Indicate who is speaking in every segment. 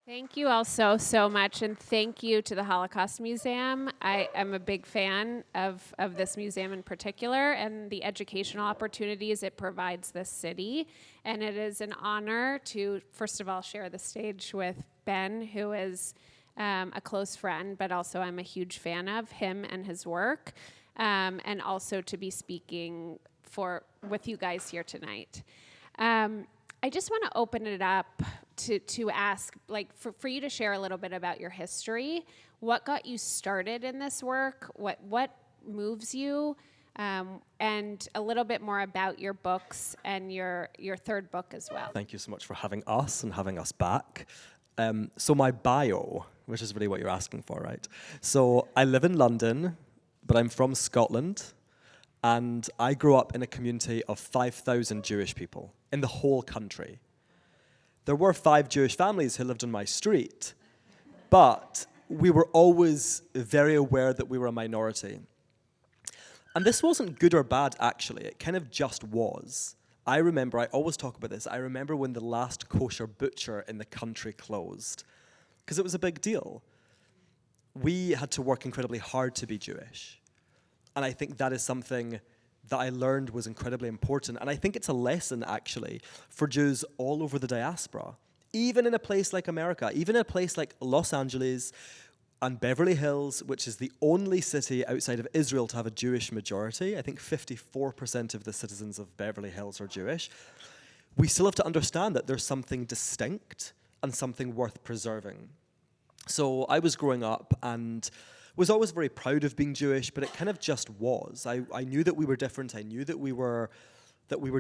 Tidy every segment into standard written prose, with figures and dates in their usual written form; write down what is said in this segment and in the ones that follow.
Speaker 1: Thank you all so much, and thank you to the Holocaust Museum. I am a big fan of this museum in particular and the educational opportunities it provides this city. And it is an honor to, first of all, share the stage with Ben, who is a close friend, but also I'm a huge fan of him and his work, and also to be speaking with you guys here tonight. I just want to open it up to ask, like, for you to share a little bit about your history. What got you started in this work? What moves you? And a little bit more about your books and your third book as well.
Speaker 2: Thank you so much for having us and having us back. So my bio, which is really what you're asking for, right? So I live in London, but I'm from Scotland. And I grew up in a community of 5,000 Jewish people in the whole country. There were 5 Jewish families who lived on my street, but we were always very aware that we were a minority. And this wasn't good or bad, actually. It kind of just was. I always talk about this, I remember when the last kosher butcher in the country closed, because it was a big deal. We had to work incredibly hard to be Jewish. And I think that is something that I learned was incredibly important. And I think it's a lesson, actually, for Jews all over the diaspora. Even in a place like America, even in a place like Los Angeles and Beverly Hills, which is the only city outside of Israel to have a Jewish majority. I think 54% of the citizens of Beverly Hills are Jewish. We still have to understand that there's something distinct and something worth preserving. So I was growing up and was always very proud of being Jewish, but it kind of just was. I knew that we were different. I knew that we were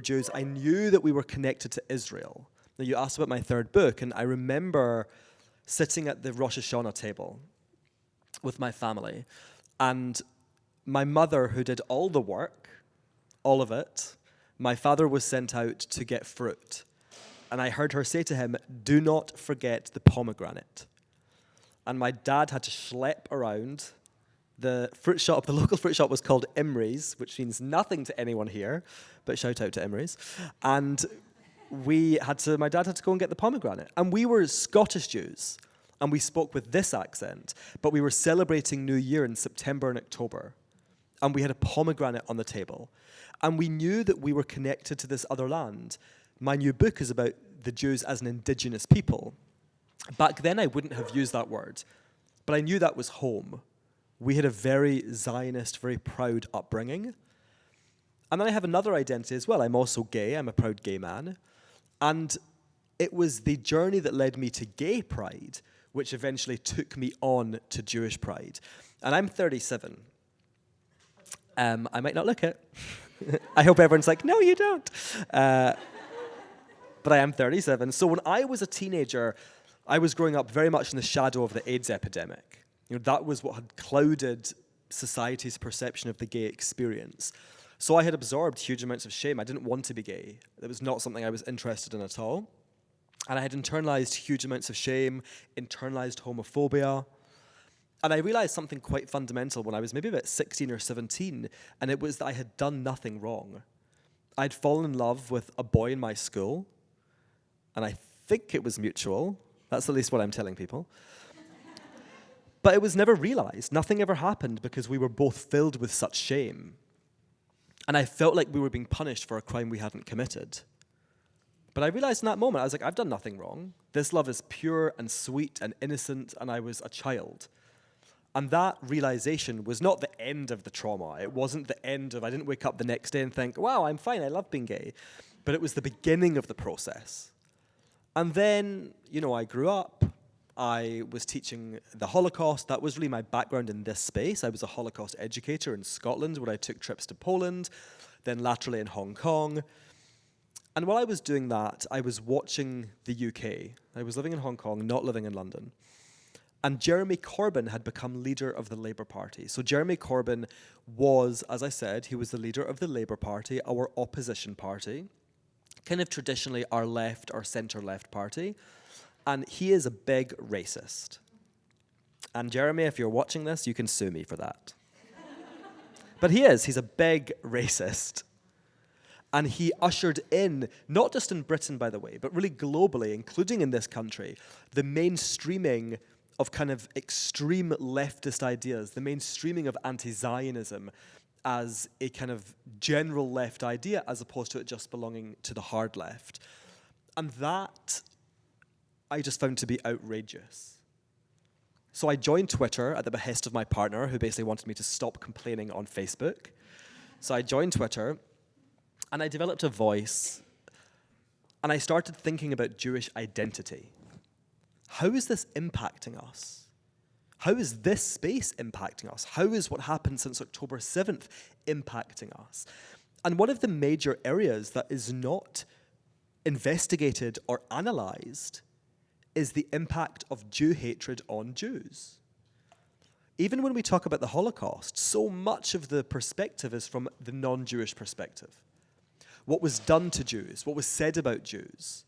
Speaker 2: Jews. I knew that we were connected to Israel. Now, you asked about my third book, and I remember sitting at the Rosh Hashanah table with my family, and my mother, who did all the work, all of it, my father was sent out to get fruit. And I heard her say to him, "Do not forget the pomegranate." And my dad had to schlep around the fruit shop. The local fruit shop was called Imre's, which means nothing to anyone here, but shout out to Imre's. And my dad had to go and get the pomegranate. And we were Scottish Jews, and we spoke with this accent, but we were celebrating New Year in September and October. And we had a pomegranate on the table. And we knew that we were connected to this other land. My new book is about the Jews as an indigenous people. Back then, I wouldn't have used that word, but I knew that was home. We had a very Zionist, very proud upbringing. And then I have another identity as well. I'm also gay. I'm a proud gay man. And it was the journey that led me to gay pride, which eventually took me on to Jewish pride. And I'm 37. I might not look it. I hope everyone's like, no, you don't. But I am 37. So when I was a teenager, I was growing up very much in the shadow of the AIDS epidemic. That was what had clouded society's perception of the gay experience. So I had absorbed huge amounts of shame. I didn't want to be gay. It was not something I was interested in at all. And I had internalized huge amounts of shame, internalized homophobia. And I realized something quite fundamental when I was maybe about 16 or 17, and it was that I had done nothing wrong. I'd fallen in love with a boy in my school, and I think it was mutual. That's at least what I'm telling people. But it was never realized. Nothing ever happened because we were both filled with such shame. And I felt like we were being punished for a crime we hadn't committed. But I realized in that moment, I was like, I've done nothing wrong. This love is pure and sweet and innocent, and I was a child. And that realization was not the end of the trauma. It wasn't the end of, I didn't wake up the next day and think, wow, I'm fine, I love being gay. But it was the beginning of the process. And then, I grew up. I was teaching the Holocaust. That was really my background in this space. I was a Holocaust educator in Scotland, where I took trips to Poland, then laterally in Hong Kong. And while I was doing that, I was watching the UK. I was living in Hong Kong, not living in London. And Jeremy Corbyn had become leader of the Labour Party. So Jeremy Corbyn was, as I said, he was the leader of the Labour Party, our opposition party, kind of traditionally our left or centre-left party. And he is a big racist. And Jeremy, if you're watching this, you can sue me for that. But he's a big racist. And he ushered in, not just in Britain, by the way, but really globally, including in this country, the mainstreaming of kind of extreme leftist ideas, the mainstreaming of anti-Zionism as a kind of general left idea as opposed to it just belonging to the hard left. And that I just found to be outrageous. So I joined Twitter at the behest of my partner, who basically wanted me to stop complaining on Facebook. So I joined Twitter, and I developed a voice, and I started thinking about Jewish identity. How is this impacting us? How is this space impacting us? How is what happened since October 7th impacting us? And one of the major areas that is not investigated or analysed is the impact of Jew hatred on Jews. Even when we talk about the Holocaust, so much of the perspective is from the non-Jewish perspective. What was done to Jews, what was said about Jews,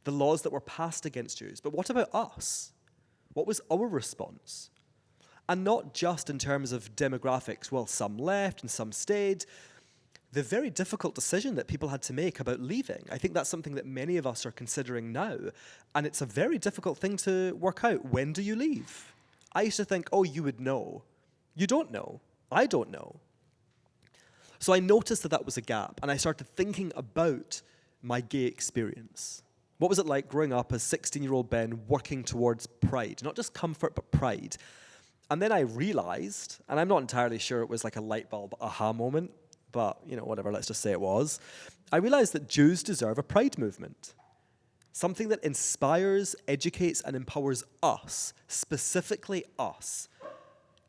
Speaker 2: the laws that were passed against Jews. But what about us? What was our response? And not just in terms of demographics, well, some left and some stayed. The very difficult decision that people had to make about leaving. I think that's something that many of us are considering now. And it's a very difficult thing to work out. When do you leave? I used to think, oh, you would know. You don't know. I don't know. So I noticed that that was a gap, and I started thinking about my gay experience. What was it like growing up as 16-year-old Ben working towards pride? Not just comfort, but pride. And then I realized, and I'm not entirely sure it was like a light bulb aha moment, but, you know, whatever, let's just say it was. I realized that Jews deserve a pride movement. Something that inspires, educates, and empowers us, specifically us,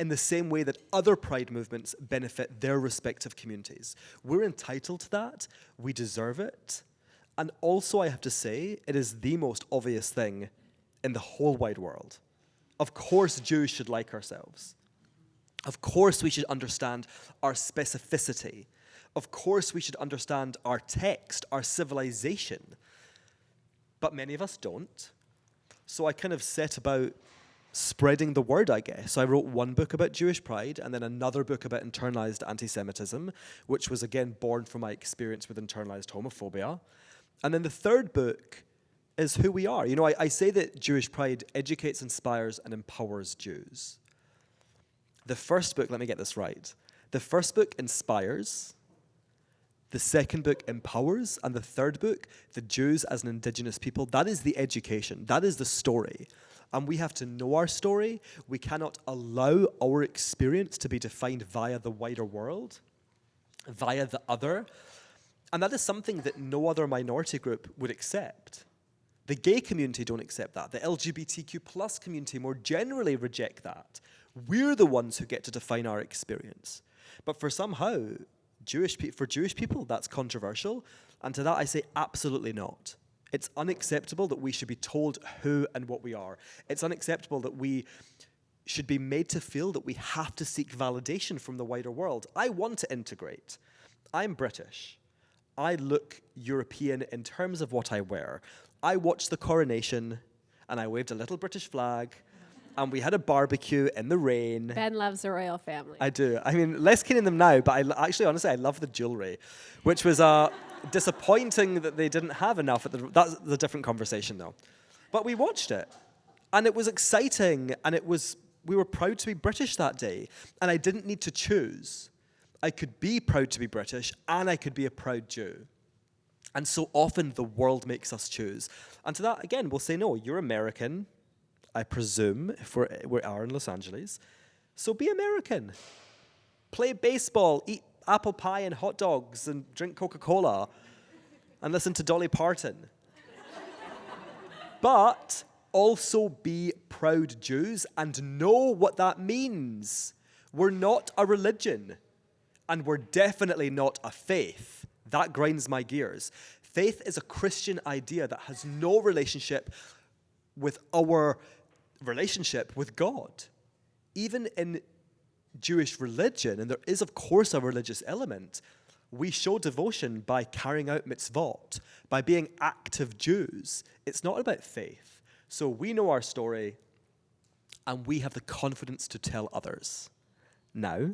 Speaker 2: in the same way that other pride movements benefit their respective communities. We're entitled to that. We deserve it. And also, I have to say, it is the most obvious thing in the whole wide world. Of course, Jews should like ourselves. Of course, we should understand our specificity. Of course, we should understand our text, our civilization. But many of us don't. So I kind of set about spreading the word, I guess. So I wrote one book about Jewish pride and then another book about internalized antisemitism, which was again born from my experience with internalized homophobia. And then the third book is who we are. You know, I say that Jewish pride educates, inspires, and empowers Jews. The first book, let me get this right. The first book inspires, the second book empowers, and the third book, the Jews as an indigenous people, that is the education, that is the story. And we have to know our story. We cannot allow our experience to be defined via the wider world, via the other. And that is something that no other minority group would accept. The gay community don't accept that. The LGBTQ plus community more generally reject that. We're the ones who get to define our experience. But for Jewish people, that's controversial. And to that I say absolutely not. It's unacceptable that we should be told who and what we are. It's unacceptable that we should be made to feel that we have to seek validation from the wider world. I want to integrate. I'm British. I look European in terms of what I wear. I watched the coronation, and I waved a little British flag, and we had a barbecue in the rain.
Speaker 1: Ben loves the royal family.
Speaker 2: I do. I mean, less keen on them now, but honestly, I love the jewelry, which was disappointing that they didn't have enough. That's a different conversation, though. But we watched it, and it was exciting, and we were proud to be British that day, and I didn't need to choose. I could be proud to be British, and I could be a proud Jew. And so often the world makes us choose. And to that, again, we'll say, no, you're American, I presume, if we are in Los Angeles. So be American. Play baseball, eat apple pie and hot dogs, and drink Coca-Cola, and listen to Dolly Parton. But also be proud Jews and know what that means. We're not a religion, and we're definitely not a faith. That grinds my gears. Faith is a Christian idea that has no relationship with our relationship with God. Even in Jewish religion, and there is of course a religious element, we show devotion by carrying out mitzvot, by being active Jews. It's not about faith. So we know our story, and we have the confidence to tell others. Now,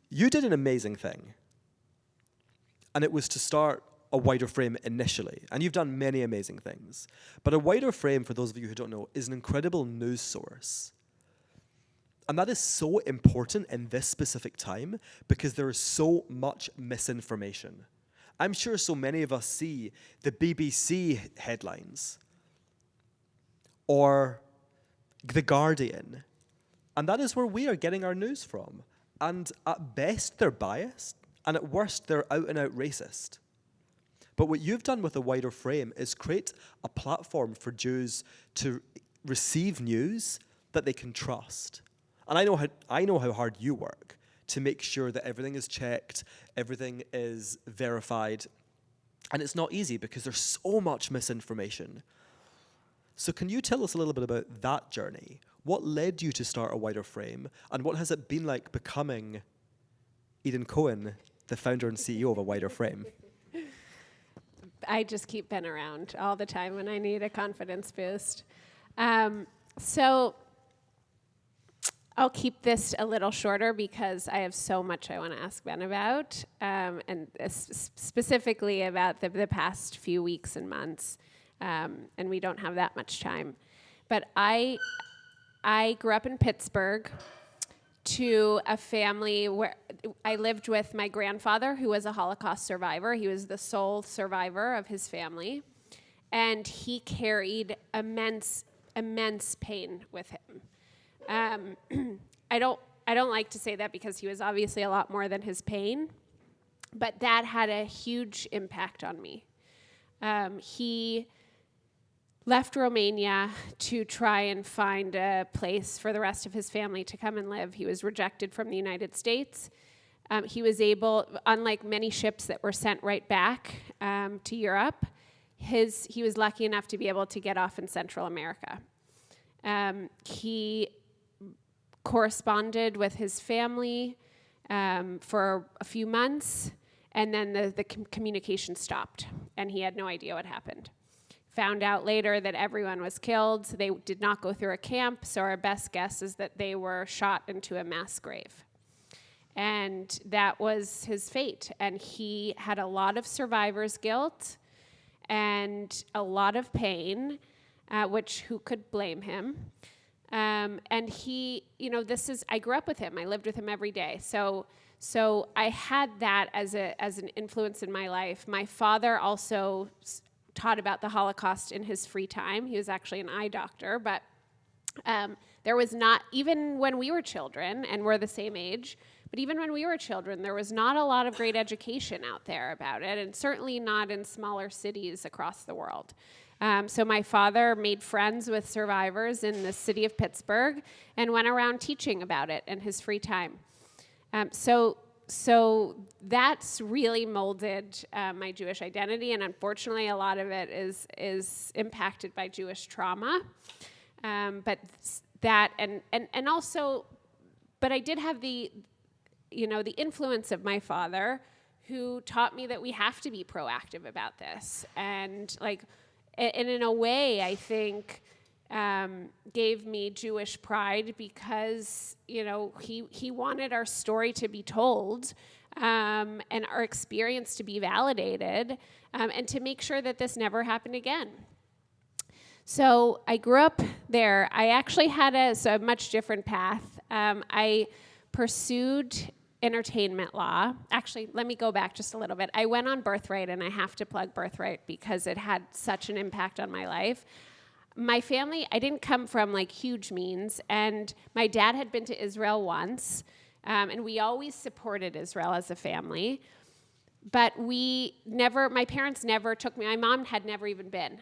Speaker 2: you did an amazing thing. And it was to start a wider frame initially. And you've done many amazing things. But a wider frame, for those of you who don't know, is an incredible news source. And that is so important in this specific time because there is so much misinformation. I'm sure so many of us see the BBC headlines or The Guardian, and that is where we are getting our news from. And at best, they're biased, and at worst, they're out and out racist. But what you've done with a wider frame is create a platform for Jews to receive news that they can trust. And I know how hard you work to make sure that everything is checked, everything is verified. And it's not easy because there's so much misinformation. So can you tell us a little bit about that journey? What led you to start a wider frame? And what has it been like becoming Eden Cohen, the founder and CEO of a wider frame?
Speaker 1: I just keep Ben around all the time when I need a confidence boost. So I'll keep this a little shorter because I have so much I want to ask Ben about, and specifically about the past few weeks and months, and we don't have that much time. But I grew up in Pittsburgh to a family where I lived with my grandfather, who was a Holocaust survivor. He was the sole survivor of his family, and he carried immense pain with him. I don't like to say that because he was obviously a lot more than his pain, but that had a huge impact on me. He left Romania to try and find a place for the rest of his family to come and live. He was rejected from the United States. He was able, unlike many ships that were sent right back to Europe, he was lucky enough to be able to get off in Central America. He corresponded with his family for a few months, and then the communication stopped, and he had no idea what happened. Found out later that everyone was killed. They did not go through a camp, so our best guess is that they were shot into a mass grave. And that was his fate. And he had a lot of survivor's guilt and a lot of pain, which who could blame him? And he, I grew up with him. I lived with him every day. So I had that as an influence in my life. My father also taught about the Holocaust in his free time. He was actually an eye doctor, but there was not, even when we were children, and we're the same age, but even when we were children, there was not a lot of great education out there about it, and certainly not in smaller cities across the world. So my father made friends with survivors in the city of Pittsburgh and went around teaching about it in his free time. So that's really molded my Jewish identity, and unfortunately, a lot of it is impacted by Jewish trauma. But I did have the influence of my father, who taught me that we have to be proactive about this, and in a way, I think. Gave me Jewish pride because, he wanted our story to be told and our experience to be validated and to make sure that this never happened again. So I grew up there. I actually had a much different path. I pursued entertainment law. Actually, let me go back just a little bit. I went on Birthright, and I have to plug Birthright because it had such an impact on my life. My family, I didn't come from huge means, and my dad had been to Israel once, and we always supported Israel as a family, but my parents never took me. My mom had never even been.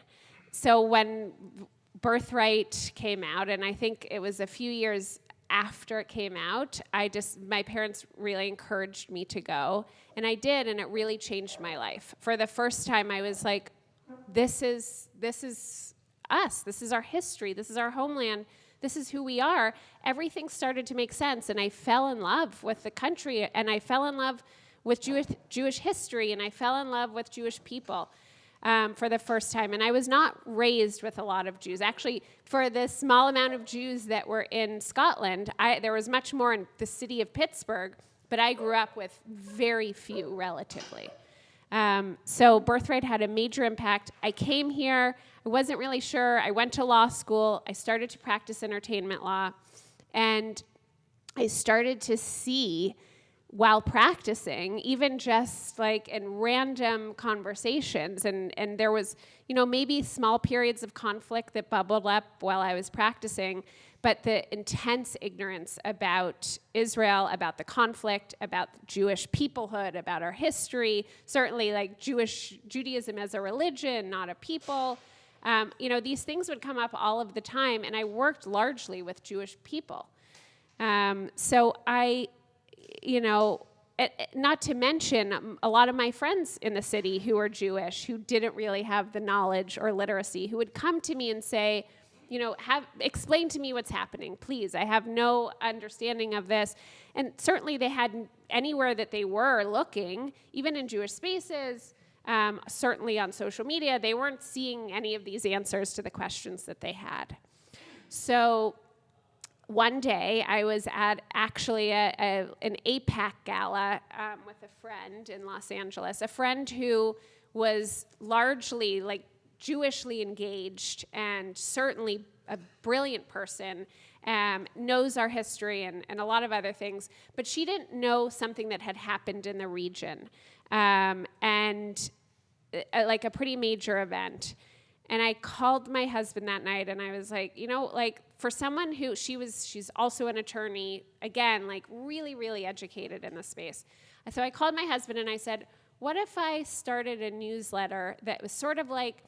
Speaker 1: So when Birthright came out, and I think it was a few years after it came out, my parents really encouraged me to go, and I did, and it really changed my life. For the first time, I was like, this is us. This is our history. This is our homeland. This is who we are. Everything started to make sense, and I fell in love with the country, and I fell in love with Jewish history, and I fell in love with Jewish people for the first time. And I was not raised with a lot of Jews. Actually, for the small amount of Jews that were in Scotland, there was much more in the city of Pittsburgh, but I grew up with very few, relatively. So Birthright had a major impact. I came here. I wasn't really sure. I went to law school. I started to practice entertainment law. And I started to see, while practicing, even just like in random conversations, and there was, maybe small periods of conflict that bubbled up while I was practicing, but the intense ignorance about Israel, about the conflict, about Jewish peoplehood, about our history, certainly like Judaism as a religion, not a people. These things would come up all of the time, and I worked largely with Jewish people. So I, not to mention a lot of my friends in the city who are Jewish, who didn't really have the knowledge or literacy, who would come to me and say, explain to me what's happening, please. I have no understanding of this. And certainly they had anywhere that they were looking, even in Jewish spaces, certainly on social media, they weren't seeing any of these answers to the questions that they had. So one day I was at actually an APAC gala with a friend in Los Angeles, a friend who was largely like Jewishly engaged and certainly a brilliant person, knows our history and a lot of other things, but she didn't know something that had happened in the region, and like a pretty major event. And I called my husband that night and I was like, for someone who, she's also an attorney, again, like really, really educated in this space. So I called my husband and I said, what if I started a newsletter that was sort of like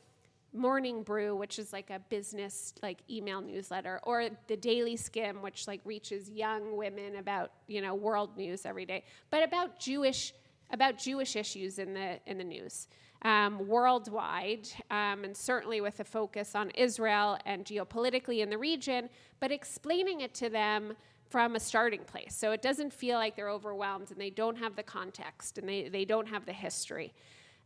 Speaker 1: Morning Brew, which is like a business like email newsletter, or the Daily Skim, which like reaches young women about, world news every day, but about Jewish issues in the news. Worldwide, and certainly with a focus on Israel and geopolitically in the region, but explaining it to them from a starting place. So it doesn't feel like they're overwhelmed and they don't have the context and they don't have the history.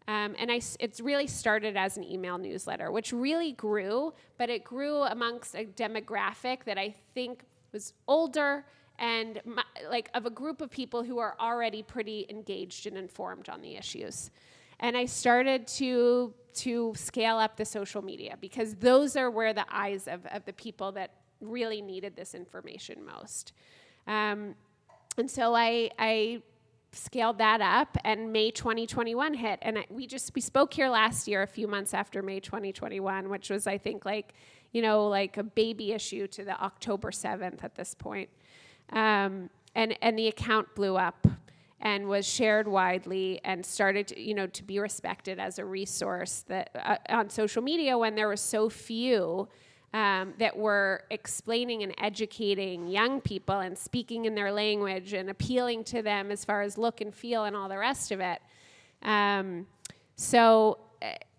Speaker 1: It's really started as an email newsletter, which really grew, but it grew amongst a demographic that I think was older and of a group of people who are already pretty engaged and informed on the issues. And I started to scale up the social media because those are where the eyes of the people that really needed this information most. And so I scaled that up, and May 2021 hit. And we spoke here last year, a few months after May 2021, which was, I think, like a baby issue to the October 7th at this point. And the account blew up and was shared widely and started to be respected as a resource that on social media when there were so few that were explaining and educating young people and speaking in their language and appealing to them as far as look and feel and all the rest of it. So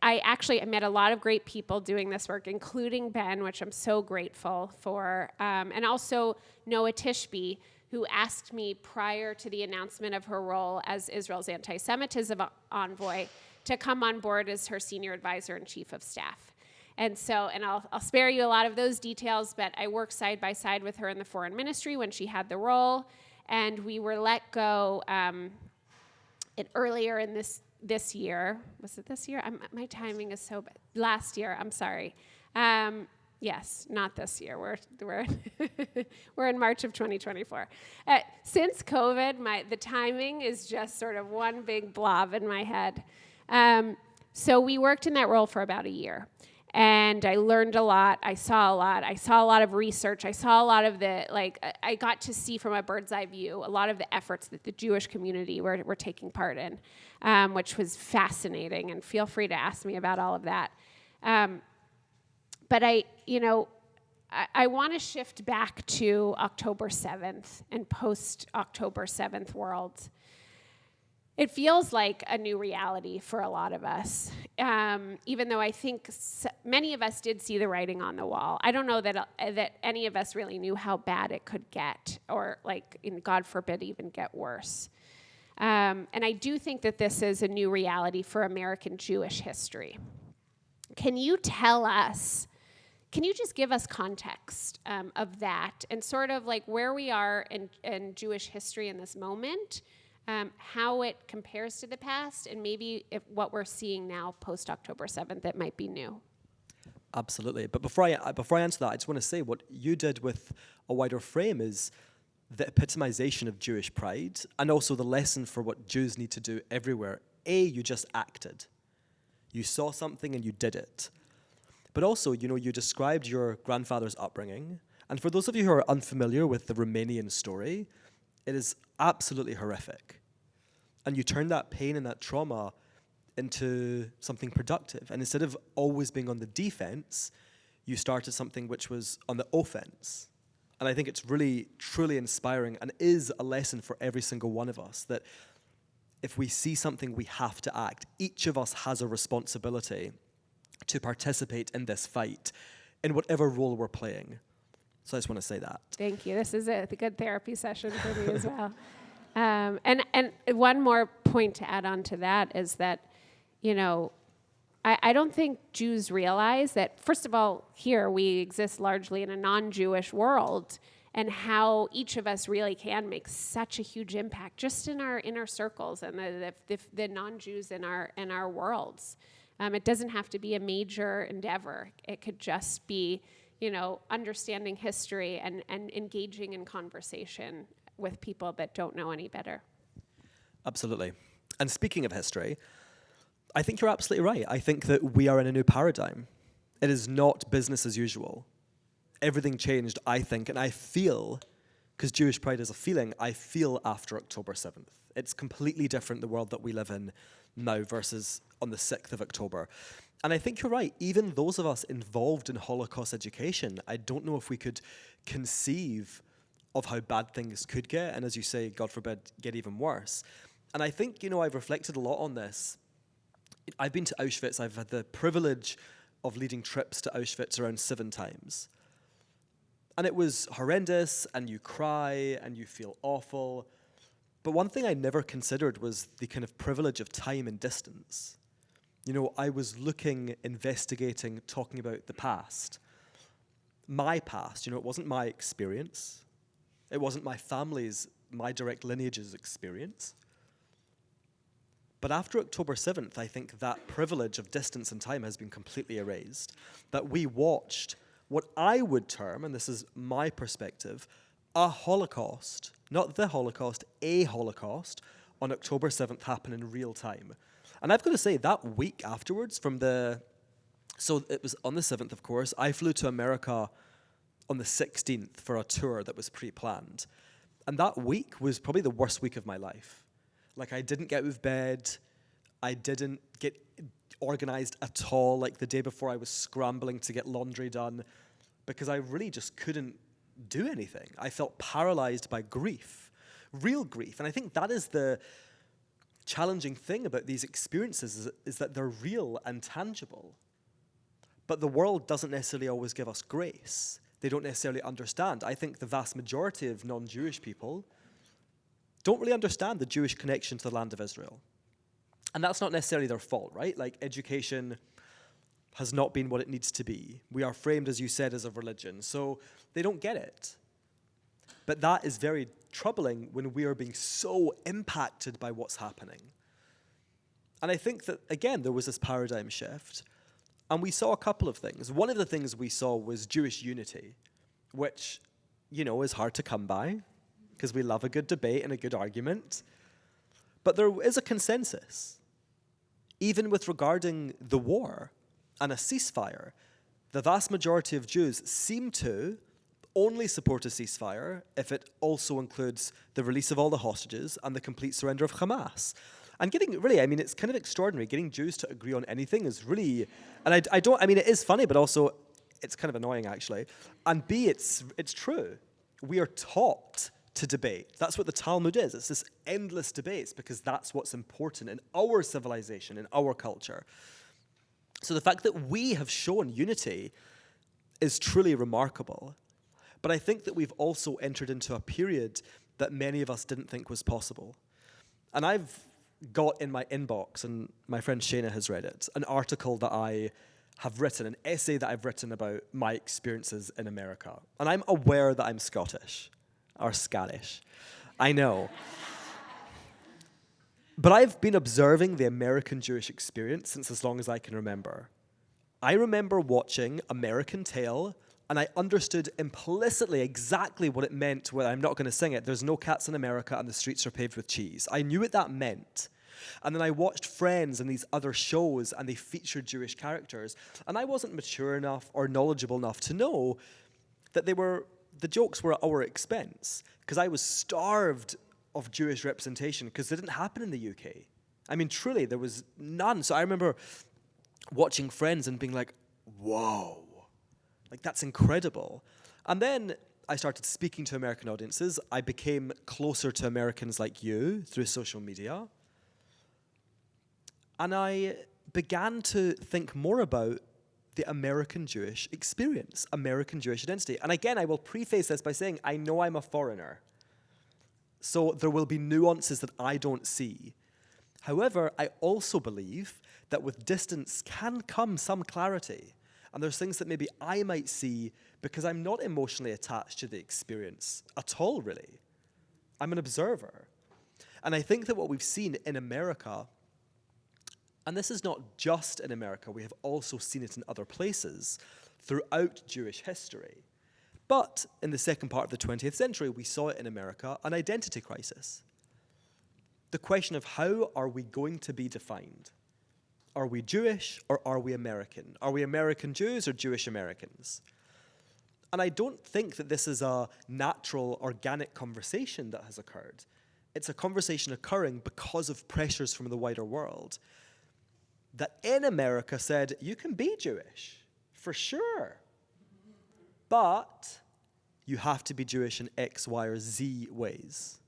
Speaker 1: I met a lot of great people doing this work, including Ben, which I'm so grateful for, and also Noah Tishby, who asked me prior to the announcement of her role as Israel's anti-Semitism envoy to come on board as her senior advisor and chief of staff. And I'll spare you a lot of those details, but I worked side by side with her in the foreign ministry when she had the role, and we were let go earlier in this year. Was it this year? My timing is so bad. Last year, I'm sorry. Yes, not this year. We're in March of 2024. Since COVID, the timing is just sort of one big blob in my head. So we worked in that role for about a year. And I learned a lot. I saw a lot. I saw a lot of research. I saw a lot of I got to see from a bird's eye view a lot of the efforts that the Jewish community were taking part in, which was fascinating. And feel free to ask me about all of that. But I want to shift back to October 7th and post-October 7th world. It feels like a new reality for a lot of us, even though I think many of us did see the writing on the wall. I don't know that any of us really knew how bad it could get, or God forbid, even get worse. And I do think that this is a new reality for American Jewish history. Can you just give us context of that and sort of like where we are in Jewish history in this moment? how it compares to the past, and maybe if what we're seeing now post October 7th that might be new.
Speaker 2: Absolutely. But before I answer that, I just want to say what you did with A Wider Frame is the epitomization of Jewish pride and also the lesson for what Jews need to do everywhere. You just acted. You saw something and you did it. But also, you described your grandfather's upbringing. And for those of you who are unfamiliar with the Romanian story, it is absolutely horrific. And you turn that pain and that trauma into something productive. And instead of always being on the defense, you started something which was on the offense. And I think it's really, truly inspiring and is a lesson for every single one of us that if we see something, we have to act. Each of us has a responsibility to participate in this fight in whatever role we're playing. So I just want to say that.
Speaker 1: Thank you. This is a good therapy session for me as well. And one more point to add on to that is that, I don't think Jews realize that, first of all, here we exist largely in a non-Jewish world, and how each of us really can make such a huge impact just in our inner circles and the non-Jews in our worlds. It doesn't have to be a major endeavor. It could just be, understanding history and engaging in conversation with people that don't know any better.
Speaker 2: Absolutely. And speaking of history, I think you're absolutely right. I think that we are in a new paradigm. It is not business as usual. Everything changed, I think, and I feel, because Jewish pride is a feeling, I feel after October 7th. It's completely different, the world that we live in now versus on the 6th of October. And I think you're right, even those of us involved in Holocaust education, I don't know if we could conceive of how bad things could get, and as you say, God forbid, get even worse. And I think, I've reflected a lot on this. I've been to Auschwitz. I've had the privilege of leading trips to Auschwitz around 7 times. And it was horrendous, and you cry, and you feel awful. But one thing I never considered was the kind of privilege of time and distance. I was looking, investigating, talking about the past. My past, it wasn't my experience. It wasn't my family's, my direct lineage's experience. But after October 7th, I think that privilege of distance and time has been completely erased. That we watched what I would term, and this is my perspective, a Holocaust, not the Holocaust, a Holocaust, on October 7th happen in real time. And I've got to say, that week afterwards, so it was on the 7th, of course, I flew to America on the 16th for a tour that was pre-planned. And that week was probably the worst week of my life. Like, I didn't get out of bed. I didn't get organized at all. Like, the day before, I was scrambling to get laundry done because I really just couldn't do anything. I felt paralyzed by grief, real grief. And I think that is the challenging thing about these experiences is that they're real and tangible. But the world doesn't necessarily always give us grace. They don't necessarily understand. I think the vast majority of non-Jewish people don't really understand the Jewish connection to the land of Israel. And that's not necessarily their fault, right? Like, education has not been what it needs to be. We are framed, as you said, as a religion, so they don't get it. But that is very troubling when we are being so impacted by what's happening. And I think that, again, there was this paradigm shift, and we saw a couple of things. One of the things we saw was Jewish unity, which, is hard to come by, because we love a good debate and a good argument. But there is a consensus. Even with regarding the war and a ceasefire, the vast majority of Jews seem to only support a ceasefire if it also includes the release of all the hostages and the complete surrender of Hamas. And it's kind of extraordinary. Getting Jews to agree on anything is really, and it is funny, but also it's kind of annoying, actually. And B, it's true. We are taught to debate. That's what the Talmud is. It's this endless debates because that's what's important in our civilization, in our culture. So the fact that we have shown unity is truly remarkable. But I think that we've also entered into a period that many of us didn't think was possible. And I've got in my inbox, and my friend Shayna has read it, an article that I have written, an essay that I've written about my experiences in America. And I'm aware that I'm Scottish. Or Scottish. I know. But I've been observing the American Jewish experience since as long as I can remember. I remember watching American Tail, and I understood implicitly exactly what it meant when I'm not going to sing it. There's no cats in America and the streets are paved with cheese. I knew what that meant. And then I watched Friends and these other shows, and they featured Jewish characters. And I wasn't mature enough or knowledgeable enough to know that the jokes were at our expense, because I was starved of Jewish representation, because it didn't happen in the UK. I mean, truly, there was none. So I remember watching Friends and being like, whoa, like that's incredible. And then I started speaking to American audiences. I became closer to Americans like you through social media. And I began to think more about the American Jewish experience, American Jewish identity. And again, I will preface this by saying, I know I'm a foreigner. So there will be nuances that I don't see. However, I also believe that with distance can come some clarity. And there's things that maybe I might see because I'm not emotionally attached to the experience at all, really. I'm an observer. And I think that what we've seen in America, and this is not just in America, we have also seen it in other places throughout Jewish history. But in the second part of the 20th century, we saw it in America, an identity crisis. The question of how are we going to be defined? Are we Jewish or are we American? Are we American Jews or Jewish Americans? And I don't think that this is a natural, organic conversation that has occurred. It's a conversation occurring because of pressures from the wider world. That in America said, you can be Jewish, for sure. But you have to be Jewish in X, Y, or Z ways.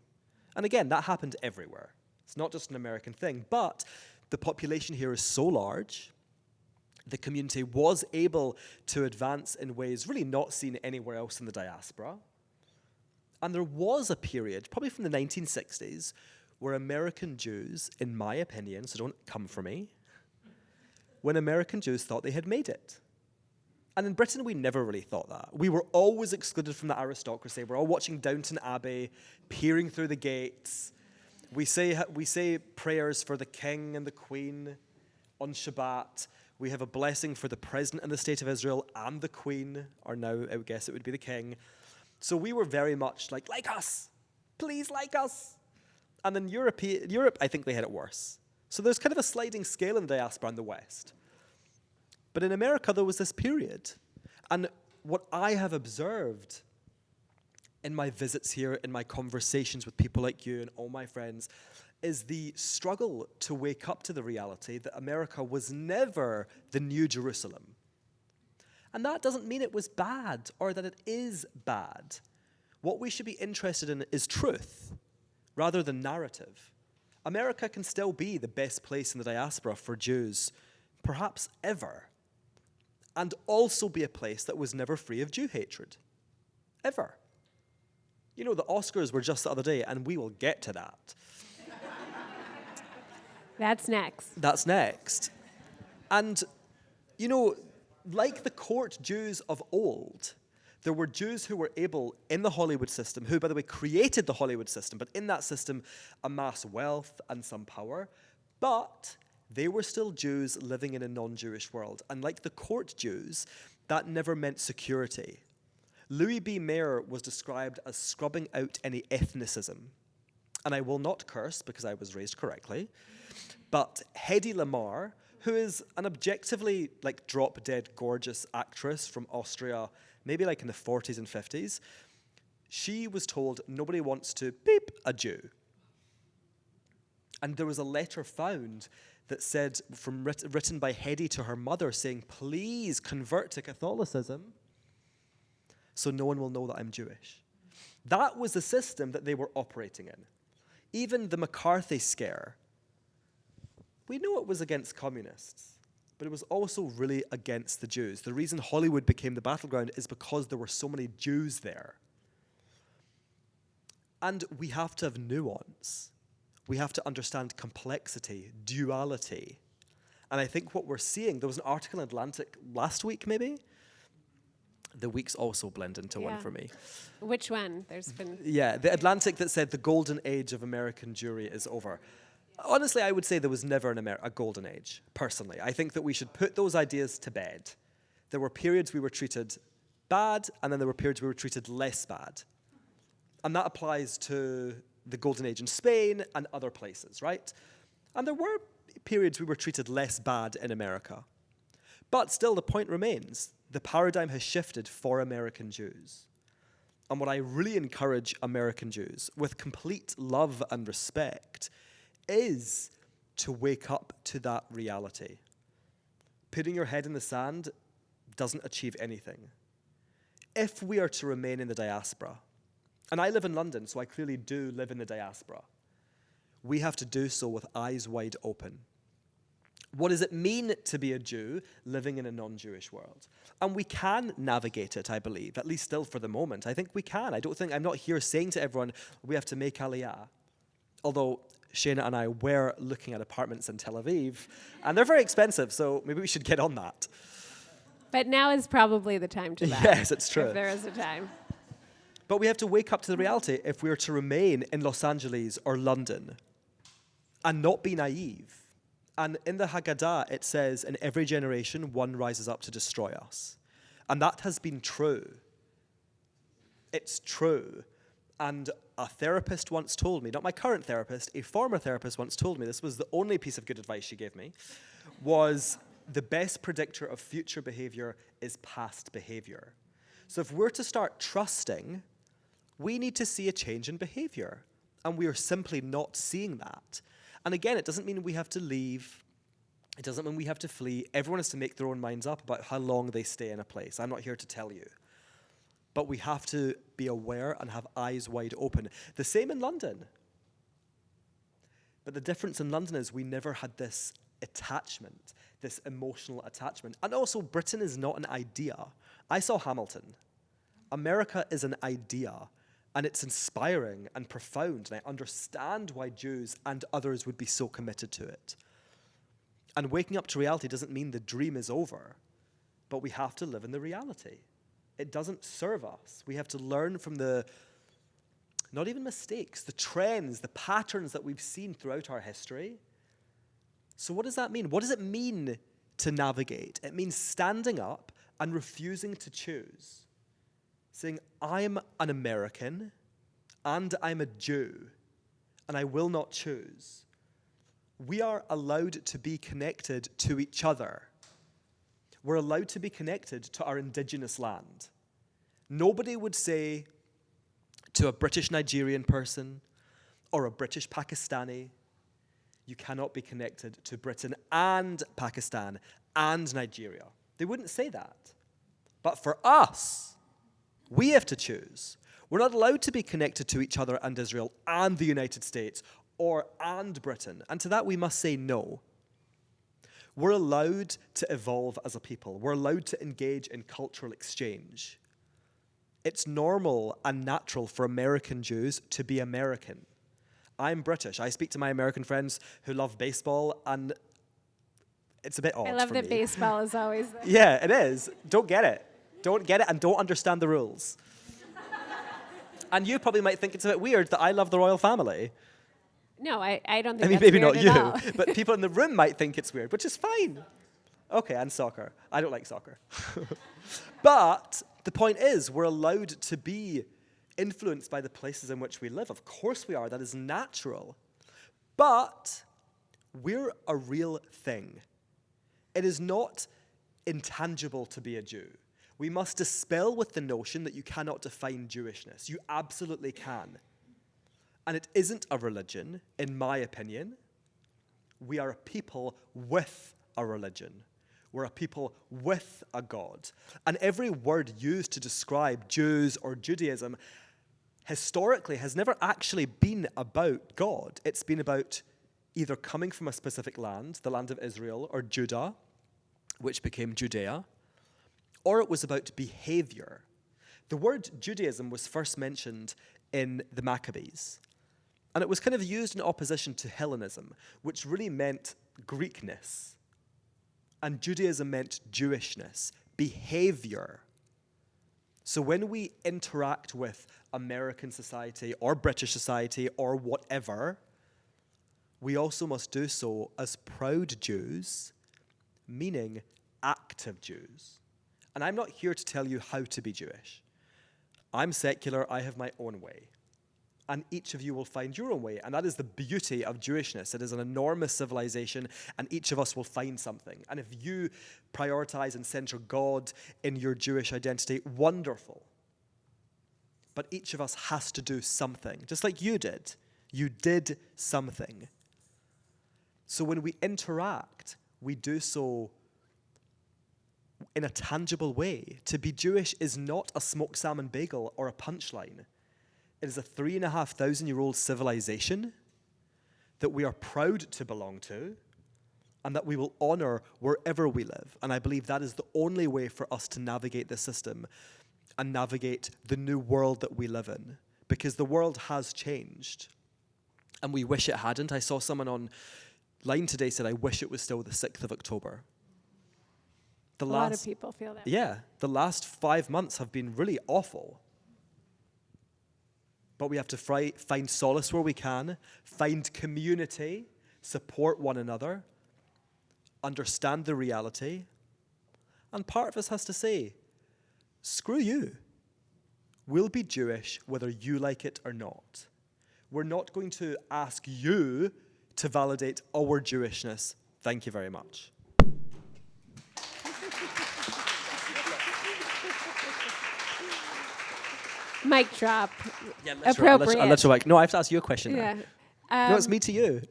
Speaker 2: And again, that happened everywhere. It's not just an American thing, but the population here is so large, the community was able to advance in ways really not seen anywhere else in the diaspora. And there was a period, probably from the 1960s, where American Jews, in my opinion, so don't come for me, when American Jews thought they had made it. And in Britain, we never really thought that. We were always excluded from the aristocracy. We're all watching Downton Abbey, peering through the gates. We say prayers for the king and the queen on Shabbat. We have a blessing for the president and the state of Israel and the queen, or now I would guess it would be the king. So we were very much like us, please like us. And in Europe, I think they had it worse. So there's kind of a sliding scale in the diaspora in the West. But in America, there was this period. And what I have observed in my visits here, in my conversations with people like you and all my friends, is the struggle to wake up to the reality that America was never the New Jerusalem. And that doesn't mean it was bad or that it is bad. What we should be interested in is truth rather than narrative. America can still be the best place in the diaspora for Jews, perhaps ever, and also be a place that was never free of Jew hatred. Ever. You know, the Oscars were just the other day, and we will get to that.
Speaker 1: That's next.
Speaker 2: That's next. And, you know, like the court Jews of old, there were Jews who were able, in the Hollywood system, who, by the way, created the Hollywood system, but in that system amass wealth and some power, but they were still Jews living in a non-Jewish world. And like the court Jews, that never meant security. Louis B. Mayer was described as scrubbing out any ethnicism. And I will not curse because I was raised correctly. But Hedy Lamarr, who is an objectively like drop-dead gorgeous actress from Austria, maybe like in the 40s and 50s, she was told nobody wants to beep a Jew. And there was a letter found that said, written by Hedy to her mother, saying, please convert to Catholicism so no one will know that I'm Jewish. That was the system that they were operating in. Even the McCarthy scare, we know it was against communists, but it was also really against the Jews. The reason Hollywood became the battleground is because there were so many Jews there. And we have to have nuance. We have to understand complexity, duality. And I think what we're seeing, there was an article in Atlantic last week, maybe? The weeks also blend into one for me.
Speaker 1: Which one? There's been...
Speaker 2: Yeah, the Atlantic that said the golden age of American Jewry is over. Honestly, I would say there was never a golden age, personally. I think that we should put those ideas to bed. There were periods we were treated bad, and then there were periods we were treated less bad. And that applies to the golden age in Spain and other places, right? And there were periods we were treated less bad in America. But still, the point remains. The paradigm has shifted for American Jews. And what I really encourage American Jews, with complete love and respect, is to wake up to that reality. Putting your head in the sand doesn't achieve anything. If we are to remain in the diaspora, and I live in London, so I clearly do live in the diaspora, we have to do so with eyes wide open. What does it mean to be a Jew living in a non-Jewish world? And we can navigate it, I believe, at least still for the moment. I think we can. I'm not here saying to everyone, we have to make Aliyah. Although Shayna and I were looking at apartments in Tel Aviv, and they're very expensive, so maybe we should get on that.
Speaker 1: But now is probably the time to that.
Speaker 2: Yes, it's true.
Speaker 1: If there is a time.
Speaker 2: But we have to wake up to the reality if we are to remain in Los Angeles or London and not be naive. And in the Haggadah, it says, in every generation, one rises up to destroy us. And that has been true. It's true. And a therapist once told me, not my current therapist, a former therapist once told me, this was the only piece of good advice she gave me, was the best predictor of future behavior is past behavior. So if we're to start trusting, we need to see a change in behavior. And we are simply not seeing that. And again, it doesn't mean we have to leave. It doesn't mean we have to flee. Everyone has to make their own minds up about how long they stay in a place. I'm not here to tell you. But we have to be aware and have eyes wide open. The same in London. But the difference in London is we never had this attachment, this emotional attachment. And also, Britain is not an idea. I saw Hamilton. America is an idea. And it's inspiring and profound, and I understand why Jews and others would be so committed to it. And waking up to reality doesn't mean the dream is over, but we have to live in the reality. It doesn't serve us. We have to learn from the, not even mistakes, the trends, the patterns that we've seen throughout our history. So what does that mean? What does it mean to navigate? It means standing up and refusing to choose. Saying, I'm an American, and I'm a Jew, and I will not choose. We are allowed to be connected to each other. We're allowed to be connected to our indigenous land. Nobody would say to a British Nigerian person or a British Pakistani, you cannot be connected to Britain and Pakistan and Nigeria. They wouldn't say that. But for us, we have to choose. We're not allowed to be connected to each other and Israel and the United States and Britain. And to that we must say no. We're allowed to evolve as a people. We're allowed to engage in cultural exchange. It's normal and natural for American Jews to be American. I'm British. I speak to my American friends who love baseball, and it's a bit odd for me.
Speaker 1: I love that baseball is always there.
Speaker 2: Yeah, it is. Don't get it. Don't get it and don't understand the rules. And you probably might think it's a bit weird that I love the royal family.
Speaker 1: No, I don't think
Speaker 2: I mean,
Speaker 1: that's
Speaker 2: maybe
Speaker 1: weird
Speaker 2: not you,
Speaker 1: at all.
Speaker 2: but people in the room might think it's weird, which is fine. Okay, and soccer. I don't like soccer. But the point is, we're allowed to be influenced by the places in which we live. Of course we are. That is natural. But we're a real thing. It is not intangible to be a Jew. We must dispel with the notion that you cannot define Jewishness. You absolutely can. And it isn't a religion, in my opinion. We are a people with a religion. We're a people with a God. And every word used to describe Jews or Judaism historically has never actually been about God. It's been about either coming from a specific land, the land of Israel, or Judah, which became Judea, or it was about behavior. The word Judaism was first mentioned in the Maccabees, and it was kind of used in opposition to Hellenism, which really meant Greekness. And Judaism meant Jewishness, behavior. So when we interact with American society or British society or whatever, we also must do so as proud Jews, meaning active Jews. And I'm not here to tell you how to be Jewish. I'm secular, I have my own way. And each of you will find your own way. And that is the beauty of Jewishness. It is an enormous civilization, and each of us will find something. And if you prioritize and center God in your Jewish identity, wonderful. But each of us has to do something, just like you did. You did something. So when we interact, we do so in a tangible way. To be Jewish is not a smoked salmon bagel or a punchline. It is a 3,500-year-old civilization that we are proud to belong to and that we will honor wherever we live. And I believe that is the only way for us to navigate the system and navigate the new world that we live in, because the world has changed and we wish it hadn't. I saw someone online today said, I wish it was still the 6th of October.
Speaker 1: A lot of people feel that.
Speaker 2: Yeah, the last 5 months have been really awful. But we have to find solace where we can, find community, support one another, understand the reality. And part of us has to say, screw you. We'll be Jewish whether you like it or not. We're not going to ask you to validate our Jewishness. Thank you very much.
Speaker 1: Mic drop.
Speaker 2: Yeah,
Speaker 1: Appropriate.
Speaker 2: I'll let you like. No, I have to ask you a question now.
Speaker 1: Yeah.
Speaker 2: No, it's me to you.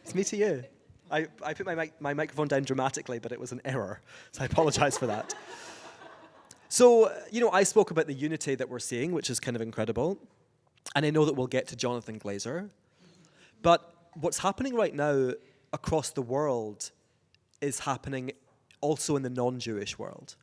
Speaker 2: It's me to you. I put my microphone down dramatically, but it was an error, so I apologize for that. So, I spoke about the unity that we're seeing, which is kind of incredible, and I know that we'll get to Jonathan Glazer, but what's happening right now across the world is happening also in the non-Jewish world.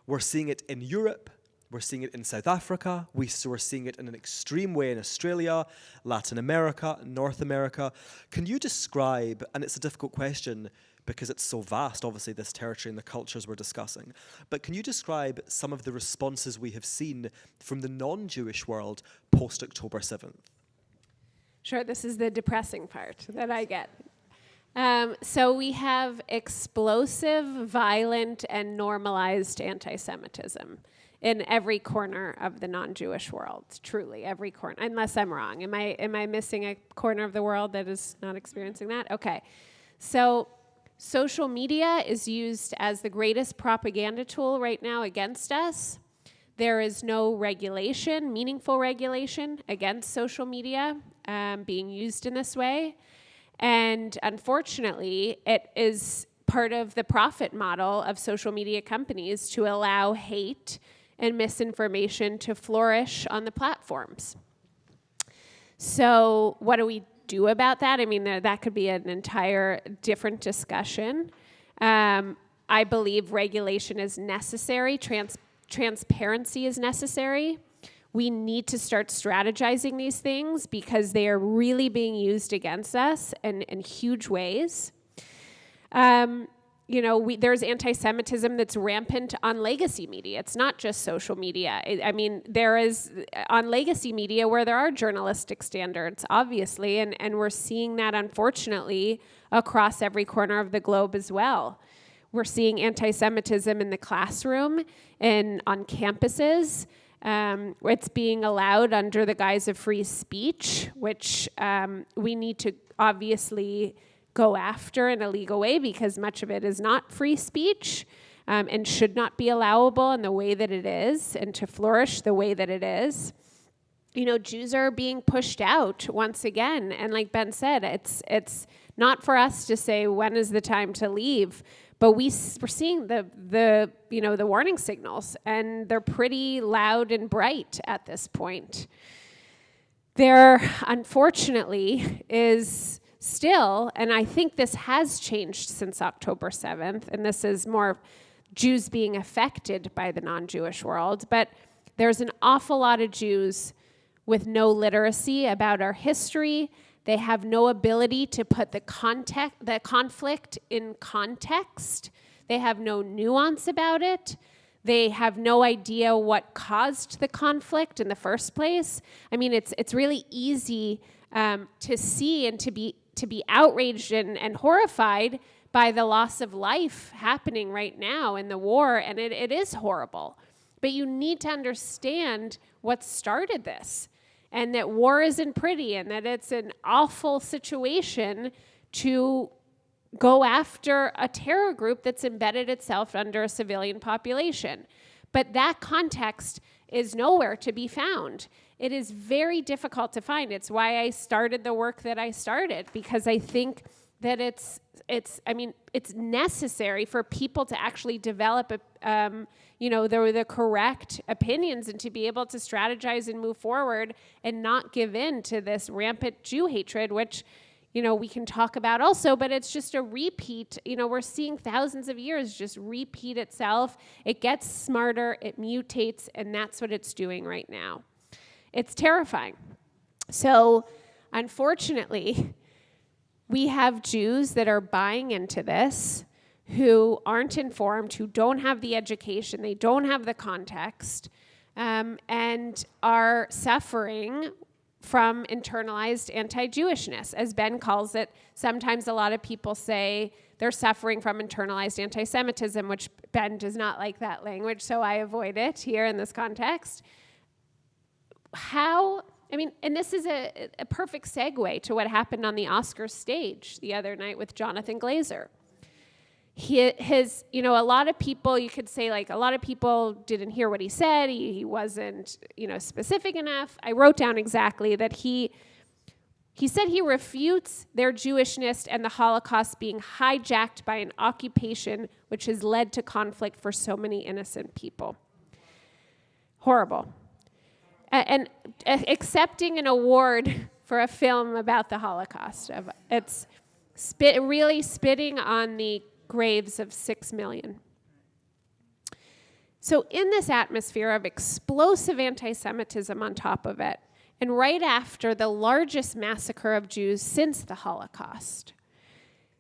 Speaker 2: We're seeing it in Europe. We're seeing it in South Africa. We're seeing it in an extreme way in Australia, Latin America, North America. Can you describe, and it's a difficult question because it's so vast, obviously, this territory and the cultures we're discussing, but can you describe some of the responses we have seen from the non-Jewish world post-October 7th?
Speaker 1: Sure, this is the depressing part that I get. So we have explosive, violent, and normalized anti-Semitism in every corner of the non-Jewish world, truly, every corner, unless I'm wrong. Am I missing a corner of the world that is not experiencing that? Okay. So social media is used as the greatest propaganda tool right now against us. There is no regulation, meaningful regulation against social media being used in this way. And unfortunately, it is part of the profit model of social media companies to allow hate and misinformation to flourish on the platforms. So what do we do about that? I mean, that could be an entire different discussion. I believe regulation is necessary. Transparency is necessary. We need to start strategizing these things because they are really being used against us in huge ways. There's anti-Semitism that's rampant on legacy media. It's not just social media. There is on legacy media where there are journalistic standards, obviously, and we're seeing that, unfortunately, across every corner of the globe as well. We're seeing anti-Semitism in the classroom and on campuses. It's being allowed under the guise of free speech, which we need to obviously go after in a legal way because much of it is not free speech and should not be allowable in the way that it is and to flourish the way that it is. Jews are being pushed out once again. And like Ben said, it's not for us to say when is the time to leave, but we're seeing the warning signals, and they're pretty loud and bright at this point. There, unfortunately, is still, and I think this has changed since October 7th, and this is more Jews being affected by the non-Jewish world, but there's an awful lot of Jews with no literacy about our history. They have no ability to put the conflict in context. They have no nuance about it. They have no idea what caused the conflict in the first place. I mean, it's really easy to see and to be outraged and horrified by the loss of life happening right now in the war, and it is horrible. But you need to understand what started this, and that war isn't pretty, and that it's an awful situation to go after a terror group that's embedded itself under a civilian population. But that context is nowhere to be found. It is very difficult to find. It's why I started the work that I started, because I think that it's necessary for people to actually develop the correct opinions and to be able to strategize and move forward and not give in to this rampant Jew hatred, which, we can talk about also, but it's just a repeat. We're seeing thousands of years just repeat itself. It gets smarter, it mutates, and that's what it's doing right now. It's terrifying. So, unfortunately, we have Jews that are buying into this, who aren't informed, who don't have the education, they don't have the context, and are suffering from internalized anti-Jewishness. As Ben calls it, sometimes a lot of people say they're suffering from internalized antisemitism, which Ben does not like that language, so I avoid it here in this context. And this is a perfect segue to what happened on the Oscars stage the other night with Jonathan Glazer. A lot of people, you could say, a lot of people didn't hear what he said. He wasn't, specific enough. I wrote down exactly that he said he refutes their Jewishness and the Holocaust being hijacked by an occupation which has led to conflict for so many innocent people. Horrible. And accepting an award for a film about the Holocaust. It's really spitting on the graves of 6 million. So in this atmosphere of explosive anti-Semitism on top of it, and right after the largest massacre of Jews since the Holocaust,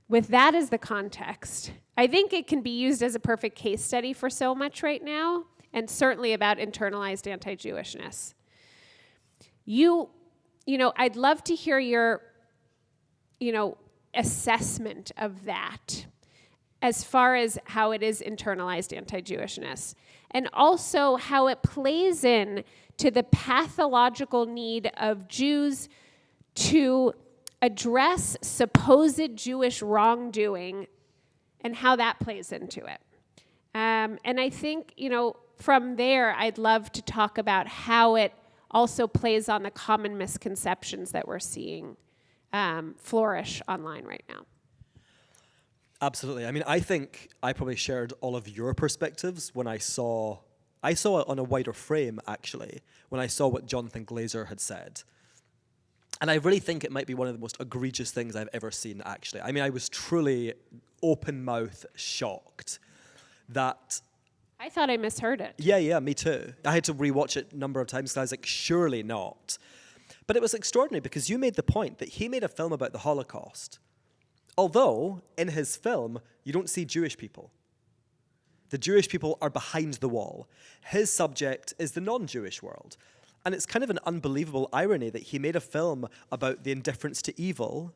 Speaker 1: with that as the context, I think it can be used as a perfect case study for so much right now, and certainly about internalized anti-Jewishness. I'd love to hear your, assessment of that as far as how it is internalized anti-Jewishness, and also how it plays in to the pathological need of Jews to address supposed Jewish wrongdoing and how that plays into it. And I think, from there, I'd love to talk about how it also plays on the common misconceptions that we're seeing flourish online right now.
Speaker 2: Absolutely. I think I probably shared all of your perspectives when I saw it on a wider frame, actually, when I saw what Jonathan Glazer had said. And I really think it might be one of the most egregious things I've ever seen, actually. I was truly open-mouth shocked that...
Speaker 1: I thought I misheard it.
Speaker 2: Yeah, me too. I had to rewatch it a number of times because I was like, surely not. But it was extraordinary because you made the point that he made a film about the Holocaust. Although, in his film, you don't see Jewish people. The Jewish people are behind the wall. His subject is the non-Jewish world. And it's kind of an unbelievable irony that he made a film about the indifference to evil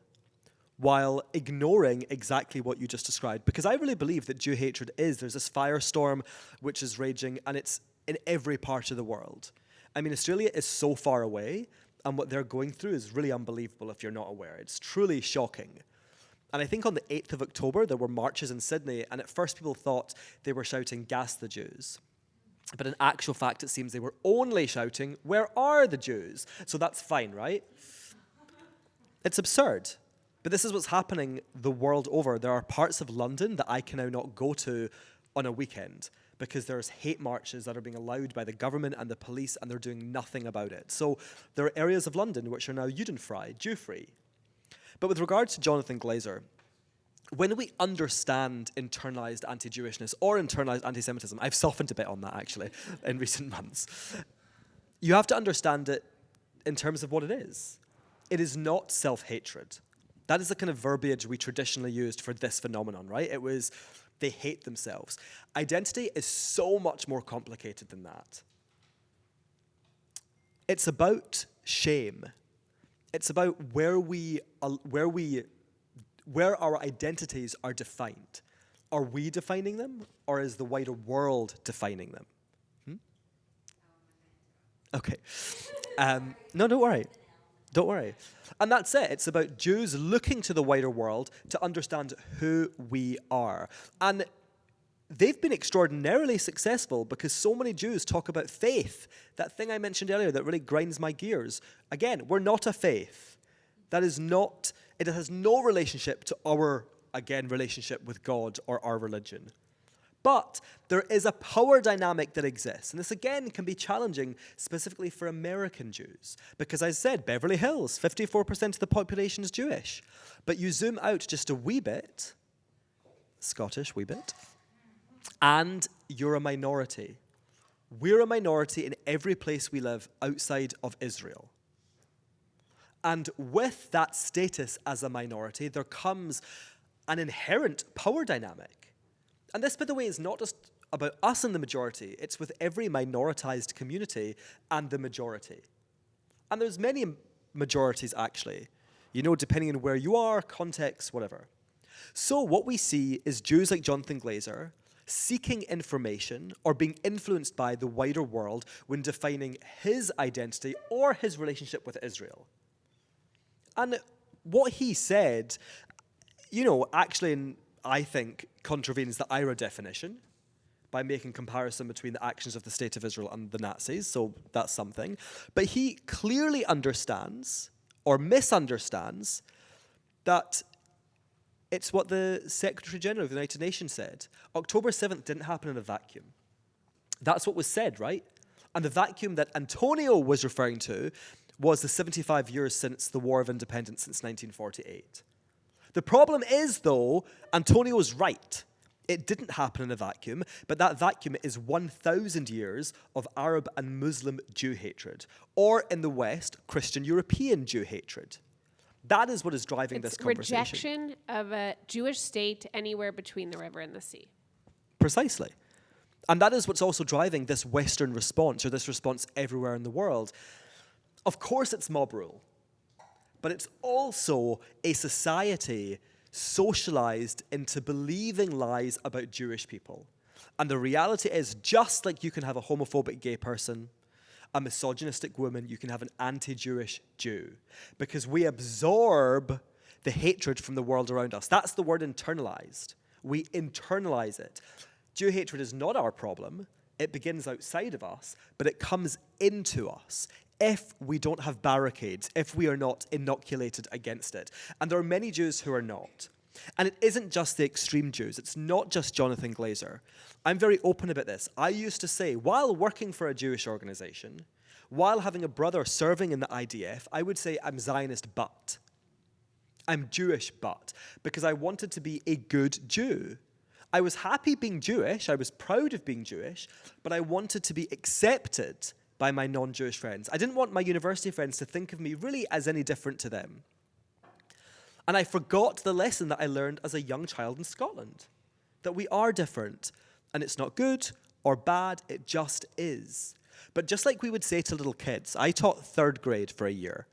Speaker 2: while ignoring exactly what you just described. Because I really believe that Jew hatred there's this firestorm which is raging, and it's in every part of the world. Australia is so far away, and what they're going through is really unbelievable if you're not aware. It's truly shocking. And I think on the 8th of October, there were marches in Sydney, and at first people thought they were shouting, "Gas the Jews." But in actual fact, it seems they were only shouting, "Where are the Jews?" So that's fine, right? It's absurd. But this is what's happening the world over. There are parts of London that I can now not go to on a weekend because there's hate marches that are being allowed by the government and the police, and they're doing nothing about it. So there are areas of London which are now Judenfrei, Jew-free. But with regard to Jonathan Glazer, when we understand internalized anti-Jewishness or internalized anti-Semitism, I've softened a bit on that actually in recent months, you have to understand it in terms of what it is. It is not self-hatred. That is the kind of verbiage we traditionally used for this phenomenon, right? It was, they hate themselves. Identity is so much more complicated than that. It's about shame. It's about where our identities are defined. Are we defining them, or is the wider world defining them? Okay. No, don't worry. Don't worry. And that's it. It's about Jews looking to the wider world to understand who we are. And they've been extraordinarily successful because so many Jews talk about faith. That thing I mentioned earlier that really grinds my gears. Again, we're not a faith. That is not, it has no relationship to our, again, relationship with God or our religion. But there is a power dynamic that exists. And this, again, can be challenging specifically for American Jews. Because as I said, Beverly Hills, 54% of the population is Jewish. But you zoom out just a wee bit, Scottish wee bit, and you're a minority. We're a minority in every place we live outside of Israel. And with that status as a minority, there comes an inherent power dynamic. And this, by the way, is not just about us and the majority. It's with every minoritized community and the majority. And there's many majorities, actually, depending on where you are, context, whatever. So what we see is Jews like Jonathan Glazer seeking information or being influenced by the wider world when defining his identity or his relationship with Israel. And what he said, actually, I think, contravenes the IRA definition by making comparison between the actions of the State of Israel and the Nazis, so that's something. But he clearly understands, or misunderstands, that it's what the Secretary General of the United Nations said. October 7th didn't happen in a vacuum. That's what was said, right? And the vacuum that Antonio was referring to was the 75 years since the War of Independence, since 1948. The problem is, though, Antonio's right. It didn't happen in a vacuum, but that vacuum is 1,000 years of Arab and Muslim Jew hatred, or in the West, Christian European Jew hatred. That is what is driving this conversation.
Speaker 1: Rejection of a Jewish state anywhere between the river and the sea.
Speaker 2: Precisely. And that is what's also driving this Western response, or this response everywhere in the world. Of course it's mob rule. But it's also a society socialized into believing lies about Jewish people. And the reality is, just like you can have a homophobic gay person, a misogynistic woman, you can have an anti-Jewish Jew. Because we absorb the hatred from the world around us. That's the word internalized. We internalize it. Jew hatred is not our problem. It begins outside of us, but it comes into us if we don't have barricades, if we are not inoculated against it. And there are many Jews who are not. And it isn't just the extreme Jews. It's not just Jonathan Glazer. I'm very open about this. I used to say, while working for a Jewish organization, while having a brother serving in the IDF, I would say I'm Zionist but. I'm Jewish but. Because I wanted to be a good Jew. I was happy being Jewish. I was proud of being Jewish. But I wanted to be accepted by my non-Jewish friends. I didn't want my university friends to think of me really as any different to them. And I forgot the lesson that I learned as a young child in Scotland, that we are different, and it's not good or bad, it just is. But just like we would say to little kids, I taught 3rd grade for a year,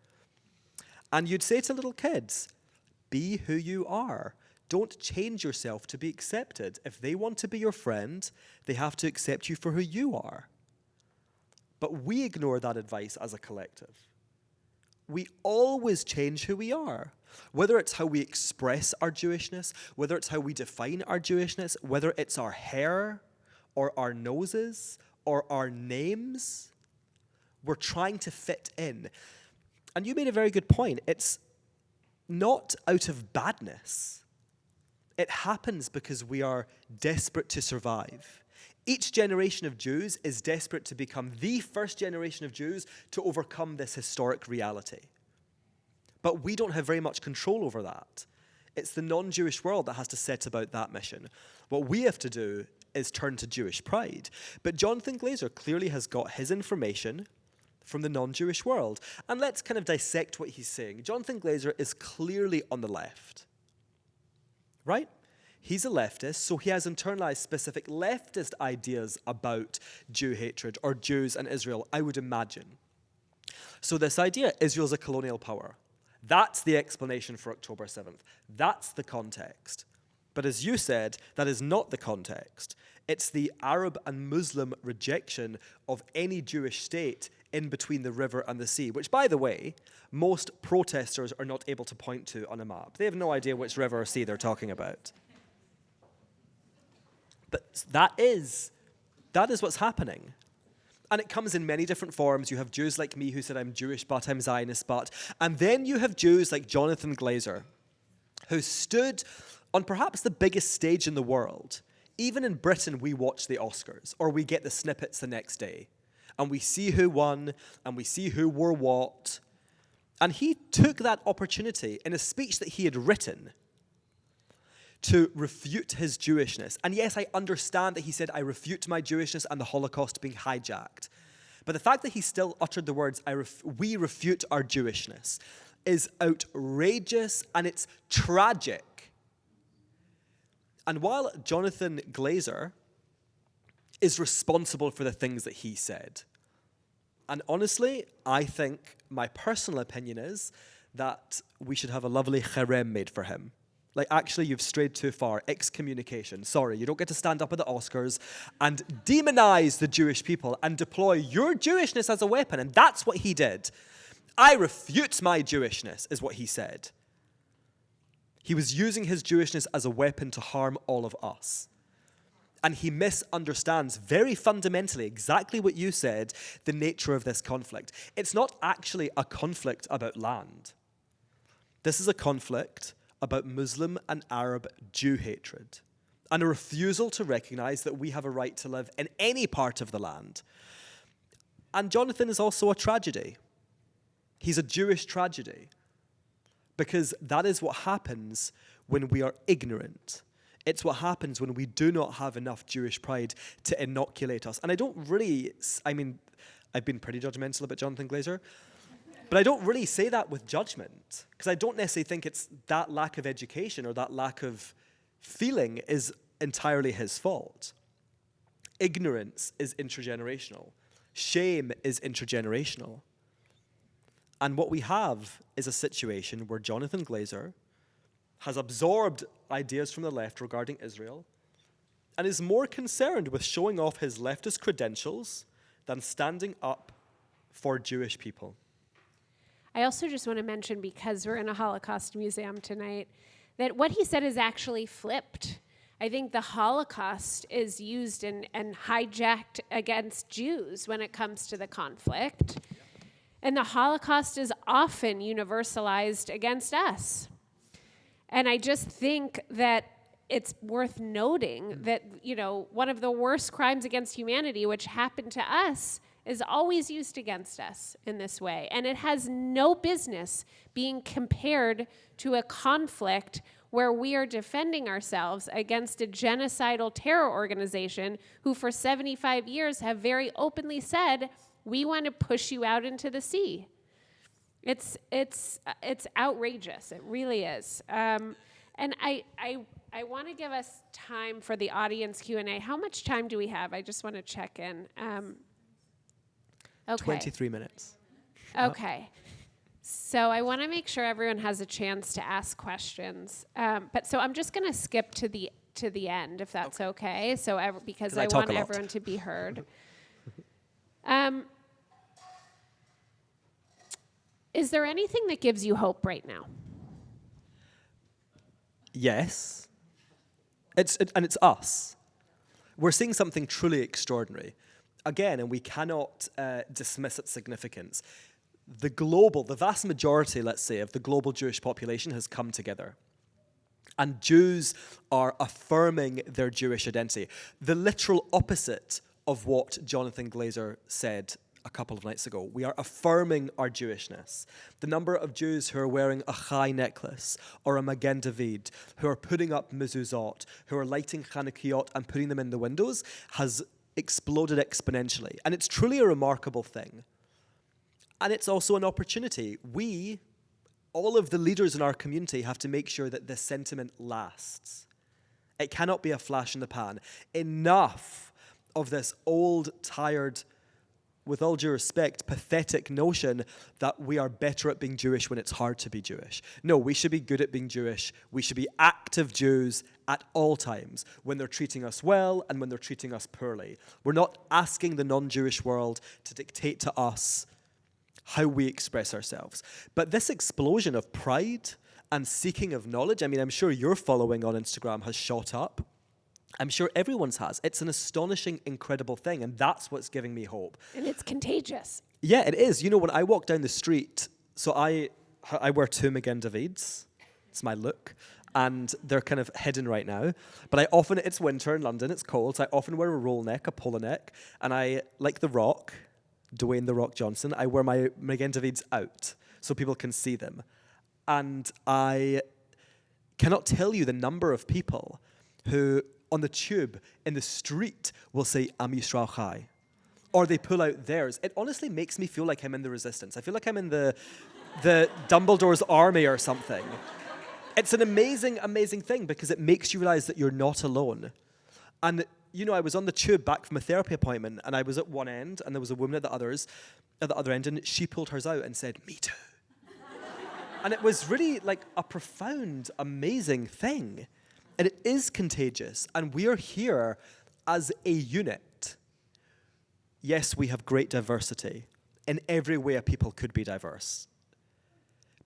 Speaker 2: and you'd say to little kids, be who you are. Don't change yourself to be accepted. If they want to be your friend, they have to accept you for who you are. But we ignore that advice as a collective. We always change who we are. Whether it's how we express our Jewishness, whether it's how we define our Jewishness, whether it's our hair or our noses or our names, we're trying to fit in. And you made a very good point. It's not out of badness. It happens because we are desperate to survive. Each generation of Jews is desperate to become the first generation of Jews to overcome this historic reality. But we don't have very much control over that. It's the non-Jewish world that has to set about that mission. What we have to do is turn to Jewish pride. But Jonathan Glazer clearly has got his information from the non-Jewish world. And let's kind of dissect what he's saying. Jonathan Glazer is clearly on the left, right? He's a leftist, so he has internalized specific leftist ideas about Jew hatred or Jews and Israel, I would imagine. So this idea, Israel's a colonial power. That's the explanation for October 7th. That's the context. But as you said, that is not the context. It's the Arab and Muslim rejection of any Jewish state in between the river and the sea, which, by the way, most protesters are not able to point to on a map. They have no idea which river or sea they're talking about. But that is what's happening. And it comes in many different forms. You have Jews like me who said, I'm Jewish, but I'm Zionist, but. And then you have Jews like Jonathan Glazer, who stood on perhaps the biggest stage in the world. Even in Britain, we watch the Oscars, or we get the snippets the next day. And we see who won, and we see who wore what. And he took that opportunity in a speech that he had written to refute his Jewishness. And yes, I understand that he said, I refute my Jewishness and the Holocaust being hijacked. But the fact that he still uttered the words, we refute our Jewishness, is outrageous and it's tragic. And while Jonathan Glazer is responsible for the things that he said, and honestly, I think my personal opinion is that we should have a lovely cherem made for him. Like, actually, you've strayed too far. Excommunication. Sorry, you don't get to stand up at the Oscars and demonize the Jewish people and deploy your Jewishness as a weapon. And that's what he did. I refute my Jewishness, is what he said. He was using his Jewishness as a weapon to harm all of us. And he misunderstands very fundamentally exactly what you said, the nature of this conflict. It's not actually a conflict about land. This is a conflict about Muslim and Arab Jew hatred and a refusal to recognize that we have a right to live in any part of the land. And Jonathan is also a tragedy. He's a Jewish tragedy because that is what happens when we are ignorant. It's what happens when we do not have enough Jewish pride to inoculate us. And I've been pretty judgmental about Jonathan Glazer, but I don't really say that with judgment, because I don't necessarily think it's that lack of education or that lack of feeling is entirely his fault. Ignorance is intergenerational. Shame is intergenerational. And what we have is a situation where Jonathan Glazer has absorbed ideas from the left regarding Israel and is more concerned with showing off his leftist credentials than standing up for Jewish people.
Speaker 1: I also just want to mention, because we're in a Holocaust museum tonight, that what he said is actually flipped. I think the Holocaust is used and hijacked against Jews when it comes to the conflict. And the Holocaust is often universalized against us. And I just think that it's worth noting that, one of the worst crimes against humanity, which happened to us, is always used against us in this way. And it has no business being compared to a conflict where we are defending ourselves against a genocidal terror organization who for 75 years have very openly said, we want to push you out into the sea. It's outrageous. It really is. And I want to give us time for the audience Q&A. How much time do we have? I just want to check in. Okay.
Speaker 2: 23 minutes.
Speaker 1: Okay. So I want to make sure everyone has a chance to ask questions. So I'm just going to skip to the end, if that's okay. So because I want everyone to be heard. Is there anything that gives you hope right now?
Speaker 2: Yes. It's us. We're seeing something truly extraordinary. Again, and we cannot dismiss its significance. The vast majority, let's say, of the global Jewish population has come together. And Jews are affirming their Jewish identity. The literal opposite of what Jonathan Glazer said a couple of nights ago. We are affirming our Jewishness. The number of Jews who are wearing a chai necklace or a Magen David, who are putting up mezuzot, who are lighting Chanukiot and putting them in the windows, has exploded exponentially. And it's truly a remarkable thing. And it's also an opportunity. We, all of the leaders in our community, have to make sure that this sentiment lasts. It cannot be a flash in the pan. Enough of this old, tired with all due respect, pathetic notion that we are better at being Jewish when it's hard to be Jewish. No, we should be good at being Jewish. We should be active Jews at all times, when they're treating us well and when they're treating us poorly. We're not asking the non-Jewish world to dictate to us how we express ourselves. But this explosion of pride and seeking of knowledge, I mean, I'm sure your following on Instagram has shot up. I'm sure everyone's has. It's an astonishing, incredible thing, and that's what's giving me hope.
Speaker 1: And it's contagious.
Speaker 2: Yeah, it is. You know, when I walk down the street, so I wear two Magen Davids. It's my look. And they're kind of hidden right now. But it's winter in London, it's cold, so I often wear a roll neck, a polo neck, and I, like The Rock, Dwayne The Rock Johnson, I wear my Magen Davids out so people can see them. And I cannot tell you the number of people who, on the tube, in the street, will say, Am Yisrael Chai. Or they pull out theirs. It honestly makes me feel like I'm in the resistance. I feel like I'm in the Dumbledore's army or something. It's an amazing, amazing thing because it makes you realize that you're not alone. And, you know, I was on the tube back from a therapy appointment and I was at one end and there was a woman at the other end, and she pulled hers out and said, me too. And it was really like a profound, amazing thing. And it is contagious. And we are here as a unit. Yes, we have great diversity. In every way a people could be diverse.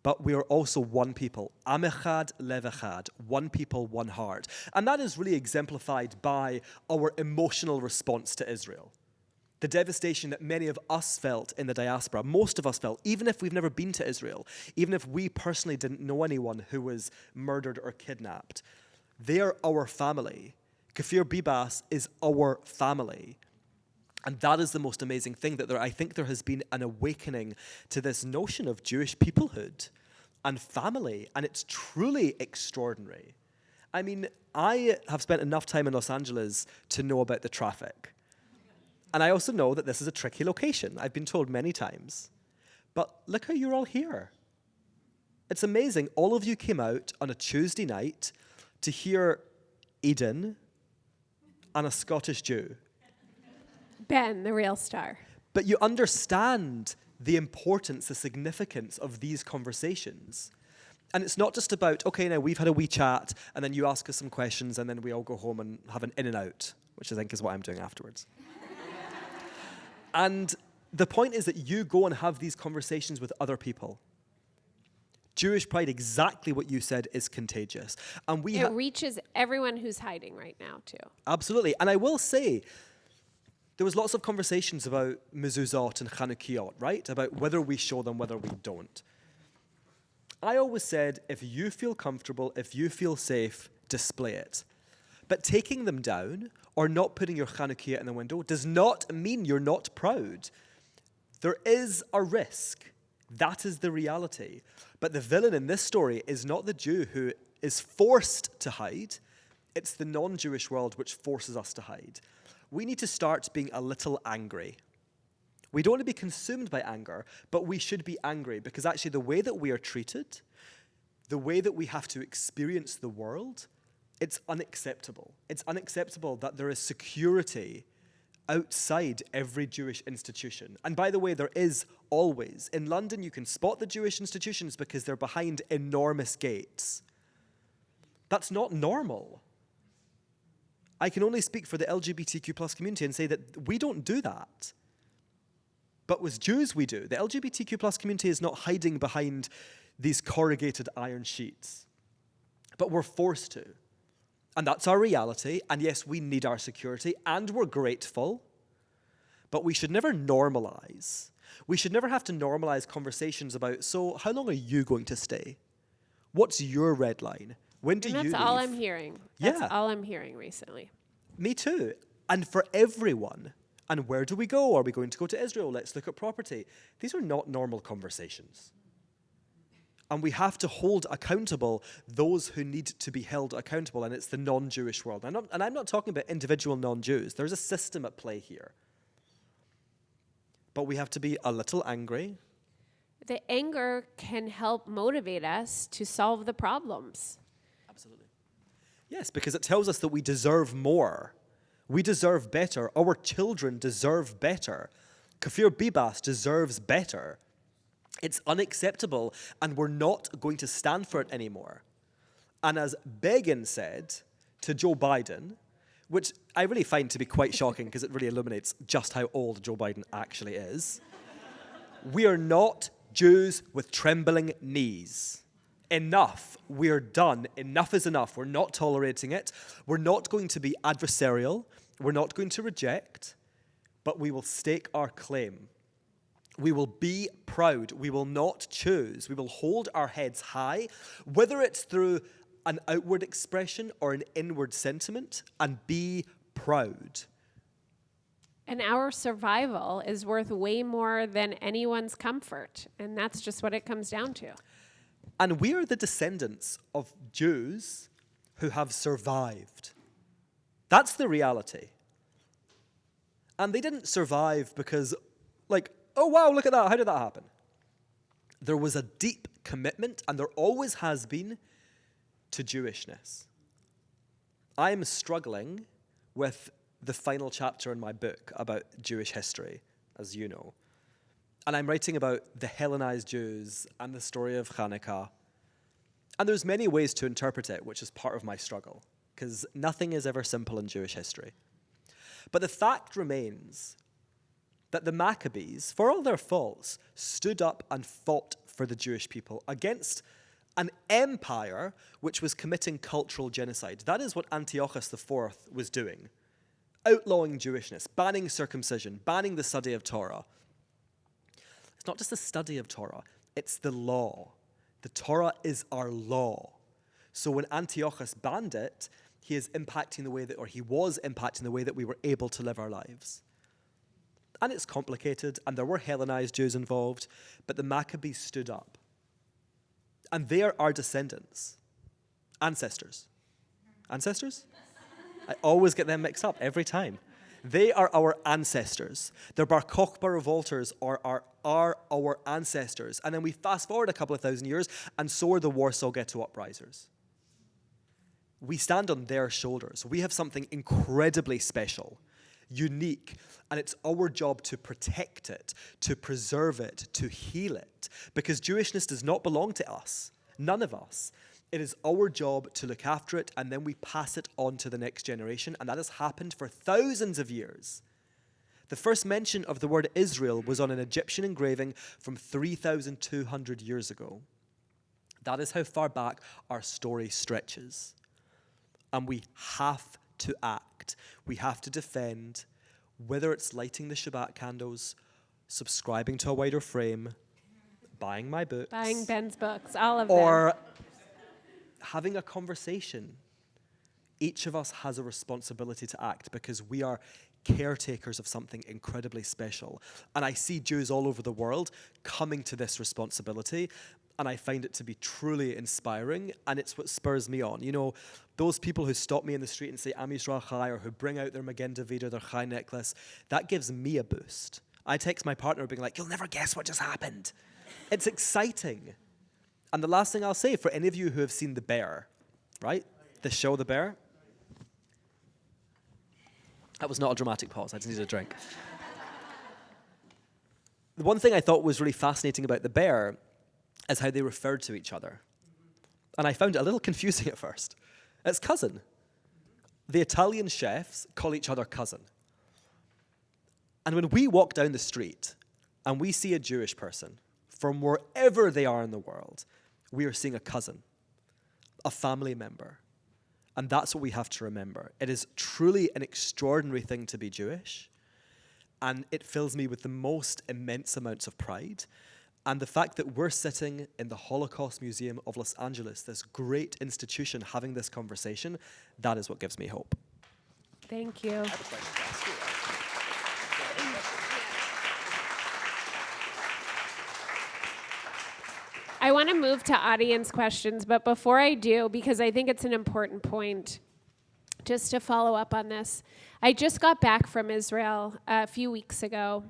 Speaker 2: But we are also one people. Am echad, lev echad. One people, one heart. And that is really exemplified by our emotional response to Israel. The devastation that many of us felt in the diaspora, most of us felt, even if we've never been to Israel, even if we personally didn't know anyone who was murdered or kidnapped. They are our family. Kfir Bibas is our family. And that is the most amazing thing, that I think there has been an awakening to this notion of Jewish peoplehood and family, and it's truly extraordinary. I mean, I have spent enough time in Los Angeles to know about the traffic. And I also know that this is a tricky location. I've been told many times. But look how you're all here. It's amazing. All of you came out on a Tuesday night to hear Eden and a Scottish Jew.
Speaker 1: Ben, the real star.
Speaker 2: But you understand the importance, the significance of these conversations. And it's not just about, okay, now we've had a wee chat, and then you ask us some questions, and then we all go home and have an in and out, which I think is what I'm doing afterwards. And the point is that you go and have these conversations with other people. Jewish pride, exactly what you said, is contagious. And
Speaker 1: it reaches everyone who's hiding right now, too.
Speaker 2: Absolutely. And I will say, there was lots of conversations about mezuzot and Chanukiot, right? About whether we show them, whether we don't. I always said, if you feel comfortable, if you feel safe, display it. But taking them down or not putting your Chanukiot in the window does not mean you're not proud. There is a risk. That is the reality. But the villain in this story is not the Jew who is forced to hide. It's the non-Jewish world which forces us to hide. We need to start being a little angry. We don't want to be consumed by anger, but we should be angry because actually the way that we are treated, the way that we have to experience the world, it's unacceptable. It's unacceptable that there is security outside every Jewish institution. And by the way, there is always. In London, you can spot the Jewish institutions because they're behind enormous gates. That's not normal. I can only speak for the LGBTQ plus community and say that we don't do that. But with Jews, we do. The LGBTQ plus community is not hiding behind these corrugated iron sheets. But we're forced to. And that's our reality. And yes, we need our security. And we're grateful. But we should never normalize. We should never have to normalize conversations about, so how long are you going to stay? What's your red line? When do you leave?
Speaker 1: That's all I'm hearing. That's all I'm hearing recently.
Speaker 2: Me too. And for everyone. And where do we go? Are we going to go to Israel? Let's look at property. These are not normal conversations. And we have to hold accountable those who need to be held accountable, and it's the non-Jewish world. And I'm not talking about individual non-Jews. There's a system at play here. But we have to be a little angry.
Speaker 1: The anger can help motivate us to solve the problems.
Speaker 2: Absolutely. Yes, because it tells us that we deserve more. We deserve better. Our children deserve better. Kafir Bibas deserves better. It's unacceptable, and we're not going to stand for it anymore. And as Begin said to Joe Biden, which I really find to be quite shocking because it really illuminates just how old Joe Biden actually is, we are not Jews with trembling knees. Enough. We're done. Enough is enough. We're not tolerating it. We're not going to be adversarial. We're not going to reject, but we will stake our claim. We will be proud. We will not choose. We will hold our heads high, whether it's through an outward expression or an inward sentiment, and be proud.
Speaker 1: And our survival is worth way more than anyone's comfort. And that's just what it comes down to.
Speaker 2: And we are the descendants of Jews who have survived. That's the reality. And they didn't survive because, like, oh wow, look at that, how did that happen? There was a deep commitment, and there always has been, to Jewishness. I am struggling with the final chapter in my book about Jewish history, as you know. And I'm writing about the Hellenized Jews and the story of Hanukkah. And there's many ways to interpret it, which is part of my struggle, because nothing is ever simple in Jewish history. But the fact remains that the Maccabees, for all their faults, stood up and fought for the Jewish people against an empire which was committing cultural genocide. That is what Antiochus IV was doing. Outlawing Jewishness, banning circumcision, banning the study of Torah. It's not just the study of Torah, it's the law. The Torah is our law. So when Antiochus banned it, he was impacting the way that we were able to live our lives. And it's complicated, and there were Hellenized Jews involved, but the Maccabees stood up. And they are our descendants. Ancestors. Ancestors? I always get them mixed up every time. They are our ancestors. The Bar Kokhba revolters are our ancestors. And then we fast forward a couple of thousand years, and so are the Warsaw Ghetto uprisers. We stand on their shoulders. We have something incredibly special, unique, and it's our job to protect it, to preserve it, to heal it, because Jewishness does not belong to us, none of us. It is our job to look after it, and then we pass it on to the next generation, and that has happened for thousands of years. The first mention of the word Israel was on an Egyptian engraving from 3,200 years ago. That is how far back our story stretches. And we have to act. We have to defend, whether it's lighting the Shabbat candles, subscribing to a wider frame, buying my books.
Speaker 1: Buying Ben's books, all of them.
Speaker 2: Or having a conversation. Each of us has a responsibility to act because we are caretakers of something incredibly special. And I see Jews all over the world coming to this responsibility, and I find it to be truly inspiring, and it's what spurs me on. You know, those people who stop me in the street and say, Am Yisrael Chai, or who bring out their Magen David or their Chai necklace, that gives me a boost. I text my partner being like, you'll never guess what just happened. It's exciting. And the last thing I'll say, for any of you who have seen The Bear, right? The show The Bear. That was not a dramatic pause, I just needed a drink. The one thing I thought was really fascinating about The Bear is how they referred to each other. And I found it a little confusing at first. It's cousin. The Italian chefs call each other cousin. And when we walk down the street and we see a Jewish person, from wherever they are in the world, we are seeing a cousin, a family member. And that's what we have to remember. It is truly an extraordinary thing to be Jewish, and it fills me with the most immense amounts of pride. And the fact that we're sitting in the Holocaust Museum of Los Angeles, this great institution, having this conversation, that is what gives me hope.
Speaker 1: Thank you. I want to move to audience questions, but before I do, because I think it's an important point, just to follow up on this, I just got back from Israel a few weeks ago.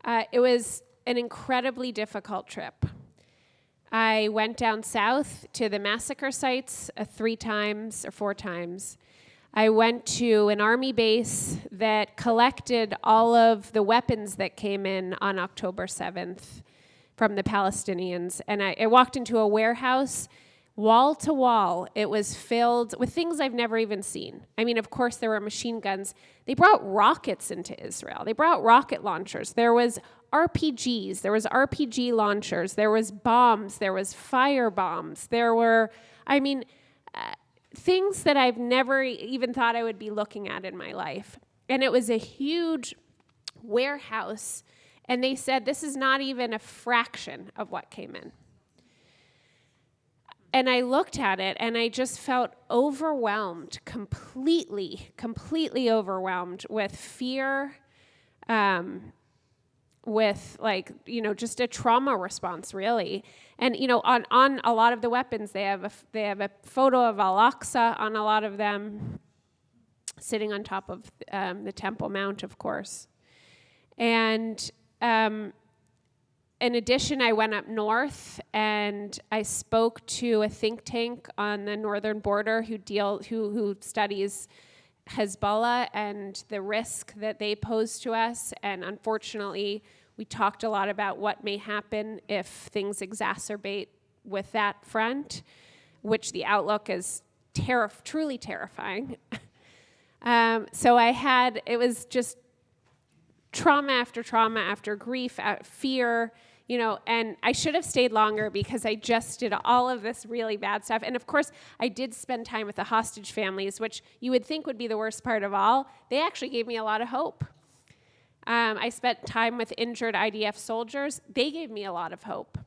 Speaker 1: It was an incredibly difficult trip. I went down south to the massacre sites 3 times or 4 times. I went to an army base that collected all of the weapons that came in on October 7th from the Palestinians. And I walked into a warehouse, wall to wall. It was filled with things I've never even seen. I mean, of course, there were machine guns. They brought rockets into Israel. They brought rocket launchers. There was RPGs. There was RPG launchers. There was bombs. There was fire bombs. There were, things that I've never even thought I would be looking at in my life. And it was a huge warehouse. And they said, this is not even a fraction of what came in. And I looked at it and I just felt overwhelmed, completely overwhelmed with fear, with just a trauma response, really. And on a lot of the weapons, they have a photo of Al-Aqsa on a lot of them, sitting on top of the Temple Mount, of course. And in addition, I went up north and I spoke to a think tank on the northern border who studies Hezbollah and the risk that they pose to us. And unfortunately, we talked a lot about what may happen if things exacerbate with that front, which the outlook is truly terrifying. So it was just trauma after grief, fear, and I should have stayed longer because I just did all of this really bad stuff. And of course, I did spend time with the hostage families, which you would think would be the worst part of all. They actually gave me a lot of hope. I spent time with injured IDF soldiers. They gave me a lot of hope.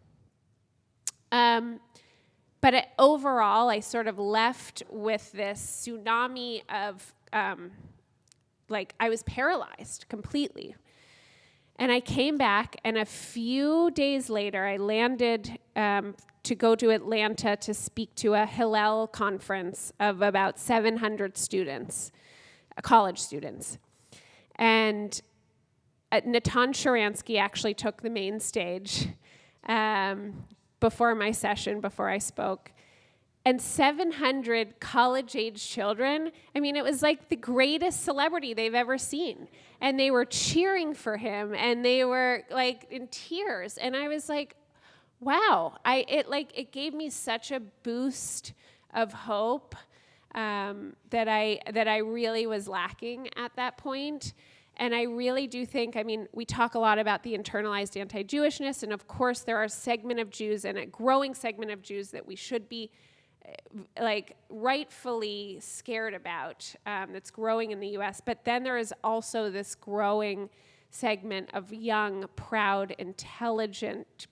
Speaker 1: But overall, I sort of left with this tsunami of, I was paralyzed completely. And I came back, and a few days later, I landed to go to Atlanta to speak to a Hillel conference of about 700 students, college students. And Natan Sharansky actually took the main stage before my session, before I spoke. And 700 college-age children, it was like the greatest celebrity they've ever seen. And they were cheering for him, and they were in tears. And I was like, wow, it gave me such a boost of hope that I really was lacking at that point. And I really do think, we talk a lot about the internalized anti-Jewishness, and of course there are a segment of Jews, and a growing segment of Jews that we should be rightfully scared about, that's growing in the US. But then there is also this growing segment of young, proud, intelligent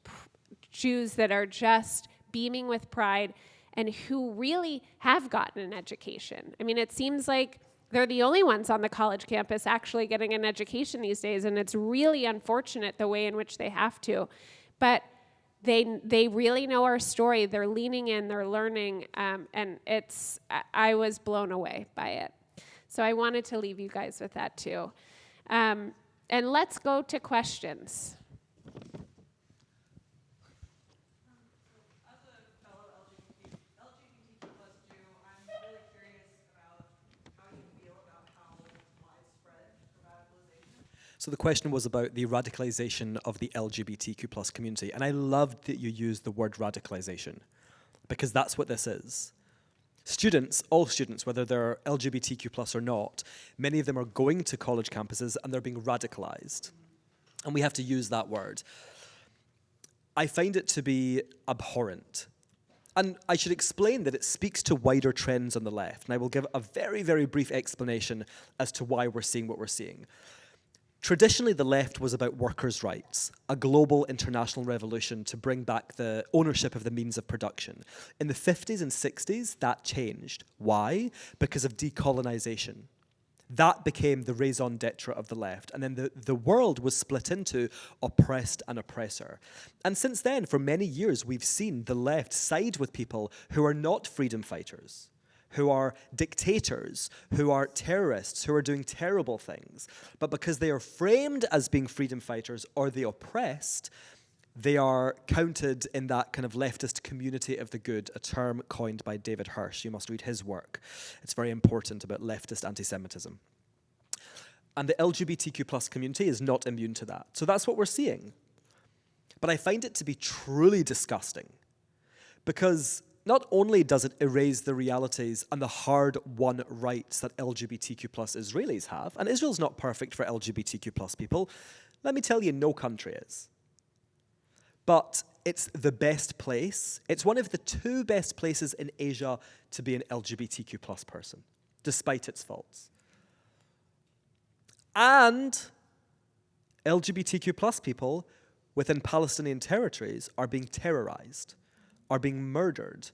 Speaker 1: Jews that are just beaming with pride and who really have gotten an education. It seems like they're the only ones on the college campus actually getting an education these days, and it's really unfortunate the way in which they have to. But they really know our story. They're leaning in, they're learning, and I was blown away by it. So I wanted to leave you guys with that too. And let's go to questions.
Speaker 2: So the question was about the radicalization of the LGBTQ plus community. And I loved that you used the word radicalization, because that's what this is. Students, all students, whether they're LGBTQ plus or not, many of them are going to college campuses and they're being radicalized. And we have to use that word. I find it to be abhorrent. And I should explain that it speaks to wider trends on the left. And I will give a very, very brief explanation as to why we're seeing what we're seeing. Traditionally, the left was about workers' rights, a global international revolution to bring back the ownership of the means of production. In the 50s and 60s, that changed. Why? Because of decolonization. That became the raison d'etre of the left. And then the world was split into oppressed and oppressor. And since then, for many years, we've seen the left side with people who are not freedom fighters, who are dictators, who are terrorists, who are doing terrible things. But because they are framed as being freedom fighters or the oppressed, They are counted in that kind of leftist community of the good, a term coined by David Hirsch. You must read his work. It's very important about leftist anti-Semitism. And the LGBTQ plus community is not immune to that. So that's what we're seeing. But I find it to be truly disgusting because not only does it erase the realities and the hard-won rights that LGBTQ plus Israelis have, and Israel's not perfect for LGBTQ plus people, let me tell you, no country is. But it's the best place. It's one of the 2 best places in Asia to be an LGBTQ plus person, despite its faults. And LGBTQ plus people within Palestinian territories are being terrorized, are being murdered.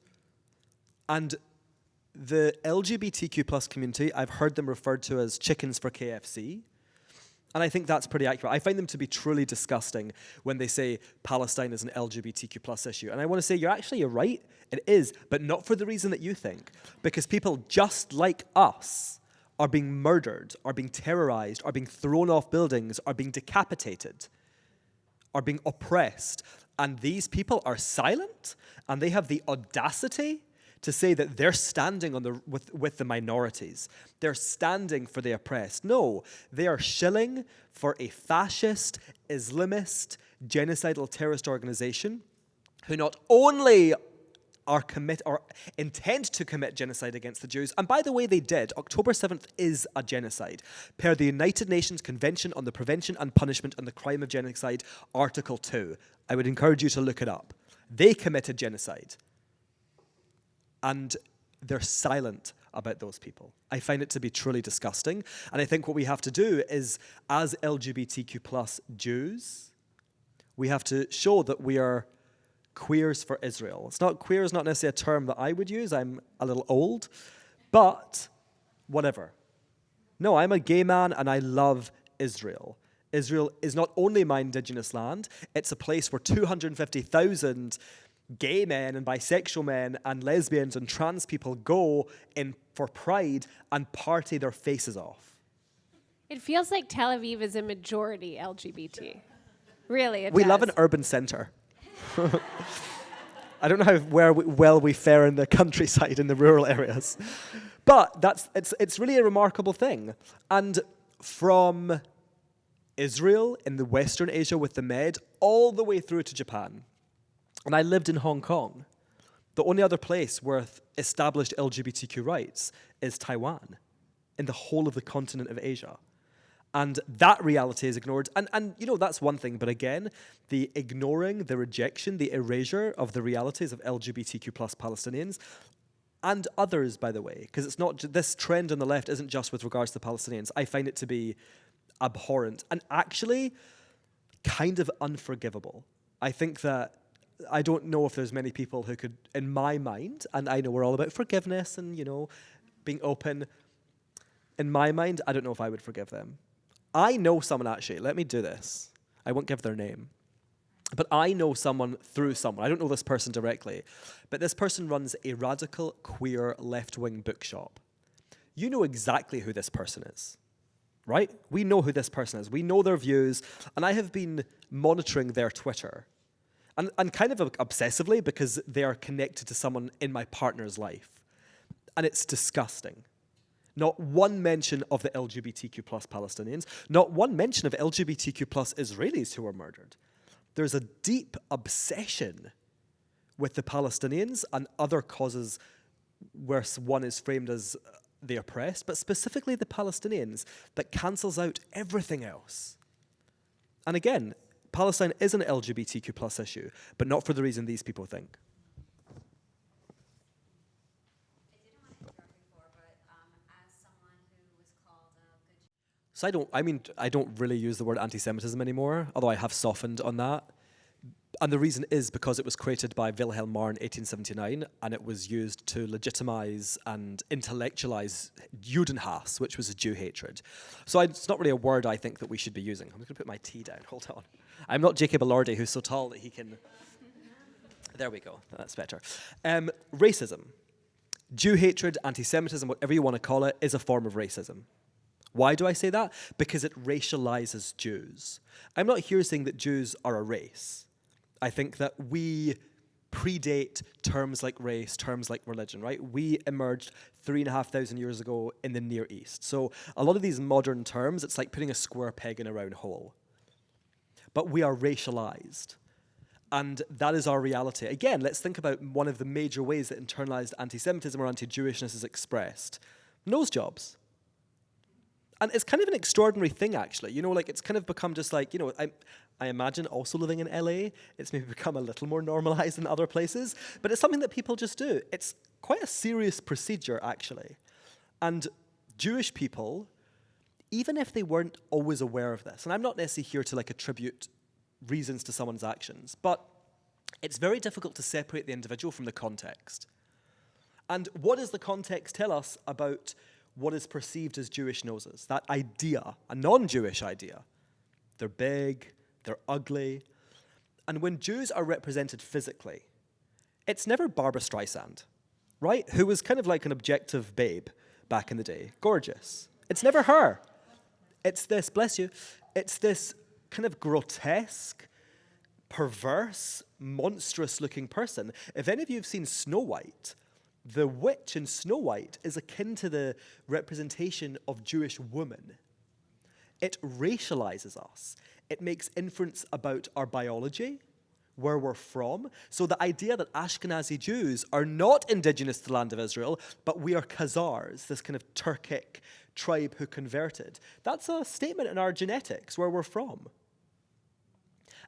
Speaker 2: And the LGBTQ plus community, I've heard them referred to as chickens for KFC. And I think that's pretty accurate. I find them to be truly disgusting when they say Palestine is an LGBTQ plus issue. And I want to say, you're right, it is, but not for the reason that you think. Because people just like us are being murdered, are being terrorized, are being thrown off buildings, are being decapitated, are being oppressed. And these people are silent, and they have the audacity to say that they're standing on with the minorities. They're standing for the oppressed. No, they are shilling for a fascist, Islamist, genocidal terrorist organization who not only intend to commit genocide against the Jews, and by the way, they did. October 7th is a genocide. Per the United Nations Convention on the Prevention and Punishment and the Crime of Genocide, Article 2. I would encourage you to look it up. They committed genocide. And they're silent about those people. I find it to be truly disgusting. And I think what we have to do is, as LGBTQ plus Jews, we have to show that we are queers for Israel. Queer is not necessarily a term that I would use. I'm a little old, but whatever. No, I'm a gay man and I love Israel. Israel is not only my indigenous land, it's a place where 250,000 gay men and bisexual men and lesbians and trans people go in for pride and party their faces off.
Speaker 1: It feels like Tel Aviv is a majority LGBT. Really, it
Speaker 2: We
Speaker 1: does.
Speaker 2: love an urban center. I don't know how well we fare in the countryside, in the rural areas. But it's really a remarkable thing. And from Israel, in the Western Asia with the Med, all the way through to Japan. And I lived in Hong Kong. The only other place with established LGBTQ rights is Taiwan, in the whole of the continent of Asia. And that reality is ignored. And that's one thing. But again, the ignoring, the rejection, the erasure of the realities of LGBTQ plus Palestinians and others, by the way, because it's not this trend on the left isn't just with regards to Palestinians. I find it to be abhorrent and actually kind of unforgivable. I think that I don't know if there's many people who could, in my mind, and I know we're all about forgiveness and, being open. In my mind, I don't know if I would forgive them. I know someone actually, let me do this. I won't give their name. But I know someone through someone. I don't know this person directly. But this person runs a radical, queer, left-wing bookshop. You know exactly who this person is, right? We know who this person is. We know their views. And I have been monitoring their Twitter. And kind of obsessively because they are connected to someone in my partner's life. And it's disgusting. Not one mention of the LGBTQ plus Palestinians. Not one mention of LGBTQ plus Israelis who were murdered. There's a deep obsession with the Palestinians and other causes where one is framed as the oppressed, but specifically the Palestinians, that cancels out everything else. And again, Palestine is an LGBTQ plus issue, but not for the reason these people think. So I don't really use the word anti-Semitism anymore, although I have softened on that. And the reason is because it was created by Wilhelm Marr in 1879, and it was used to legitimize and intellectualize Judenhass, which was a Jew hatred. So it's not really a word I think that we should be using. I'm just going to put my tea down. Hold on. I'm not Jacob Elordi, who's so tall that he can... There we go. That's better. Racism. Jew hatred, anti-Semitism, whatever you want to call it, is a form of racism. Why do I say that? Because it racializes Jews. I'm not here saying that Jews are a race. I think that we predate terms like race, terms like religion, right? We emerged 3,500 years ago in the Near East. So a lot of these modern terms, it's like putting a square peg in a round hole. But we are racialized. And that is our reality. Again, let's think about one of the major ways that internalized anti-Semitism or anti-Jewishness is expressed. Nose jobs. And it's kind of an extraordinary thing, actually. You know, like it's kind of become just like, you know, I imagine also living in LA, it's maybe become a little more normalized than other places, but it's something that people just do. It's quite a serious procedure, actually. And Jewish people, even if they weren't always aware of this, and I'm not necessarily here to like attribute reasons to someone's actions, but it's very difficult to separate the individual from the context. And what does the context tell us about what is perceived as Jewish noses? That idea, a non-Jewish idea. They're big, they're ugly. And when Jews are represented physically, it's never Barbra Streisand, right? Who was kind of like an objective babe back in the day. Gorgeous. It's never her. It's this, bless you, it's this kind of grotesque, perverse, monstrous-looking person. If any of you have seen Snow White, the witch in Snow White is akin to the representation of Jewish women. It racializes us. It makes inference about our biology, where we're from. So the idea that Ashkenazi Jews are not indigenous to the land of Israel, but we are Khazars, this kind of Turkic tribe who converted, that's a statement in our genetics, where we're from.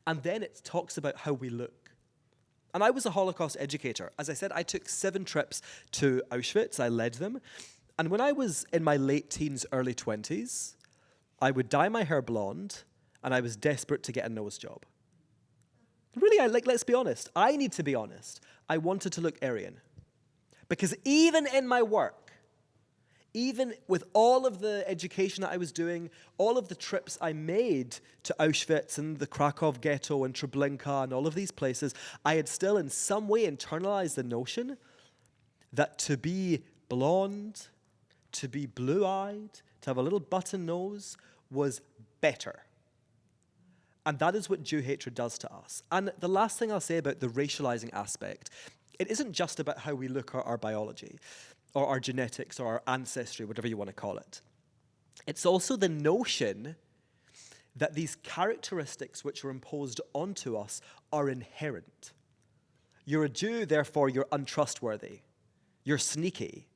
Speaker 2: And then it talks about how we look. And I was a Holocaust educator. As I said, I took 7 trips to Auschwitz. I led them. And when I was in my late teens, early 20s, I would dye my hair blonde, and I was desperate to get a nose job. Really, let's be honest. I need to be honest. I wanted to look Aryan. Because even in my work, even with all of the education that I was doing, all of the trips I made to Auschwitz and the Krakow ghetto and Treblinka and all of these places, I had still in some way internalized the notion that to be blonde, to be blue-eyed, to have a little button nose was better. And that is what Jew hatred does to us. And the last thing I'll say about the racializing aspect, it isn't just about how we look at our biology, or our genetics, or our ancestry, whatever you want to call it. It's also the notion that these characteristics which are imposed onto us are inherent. You're a Jew, therefore you're untrustworthy. You're sneaky.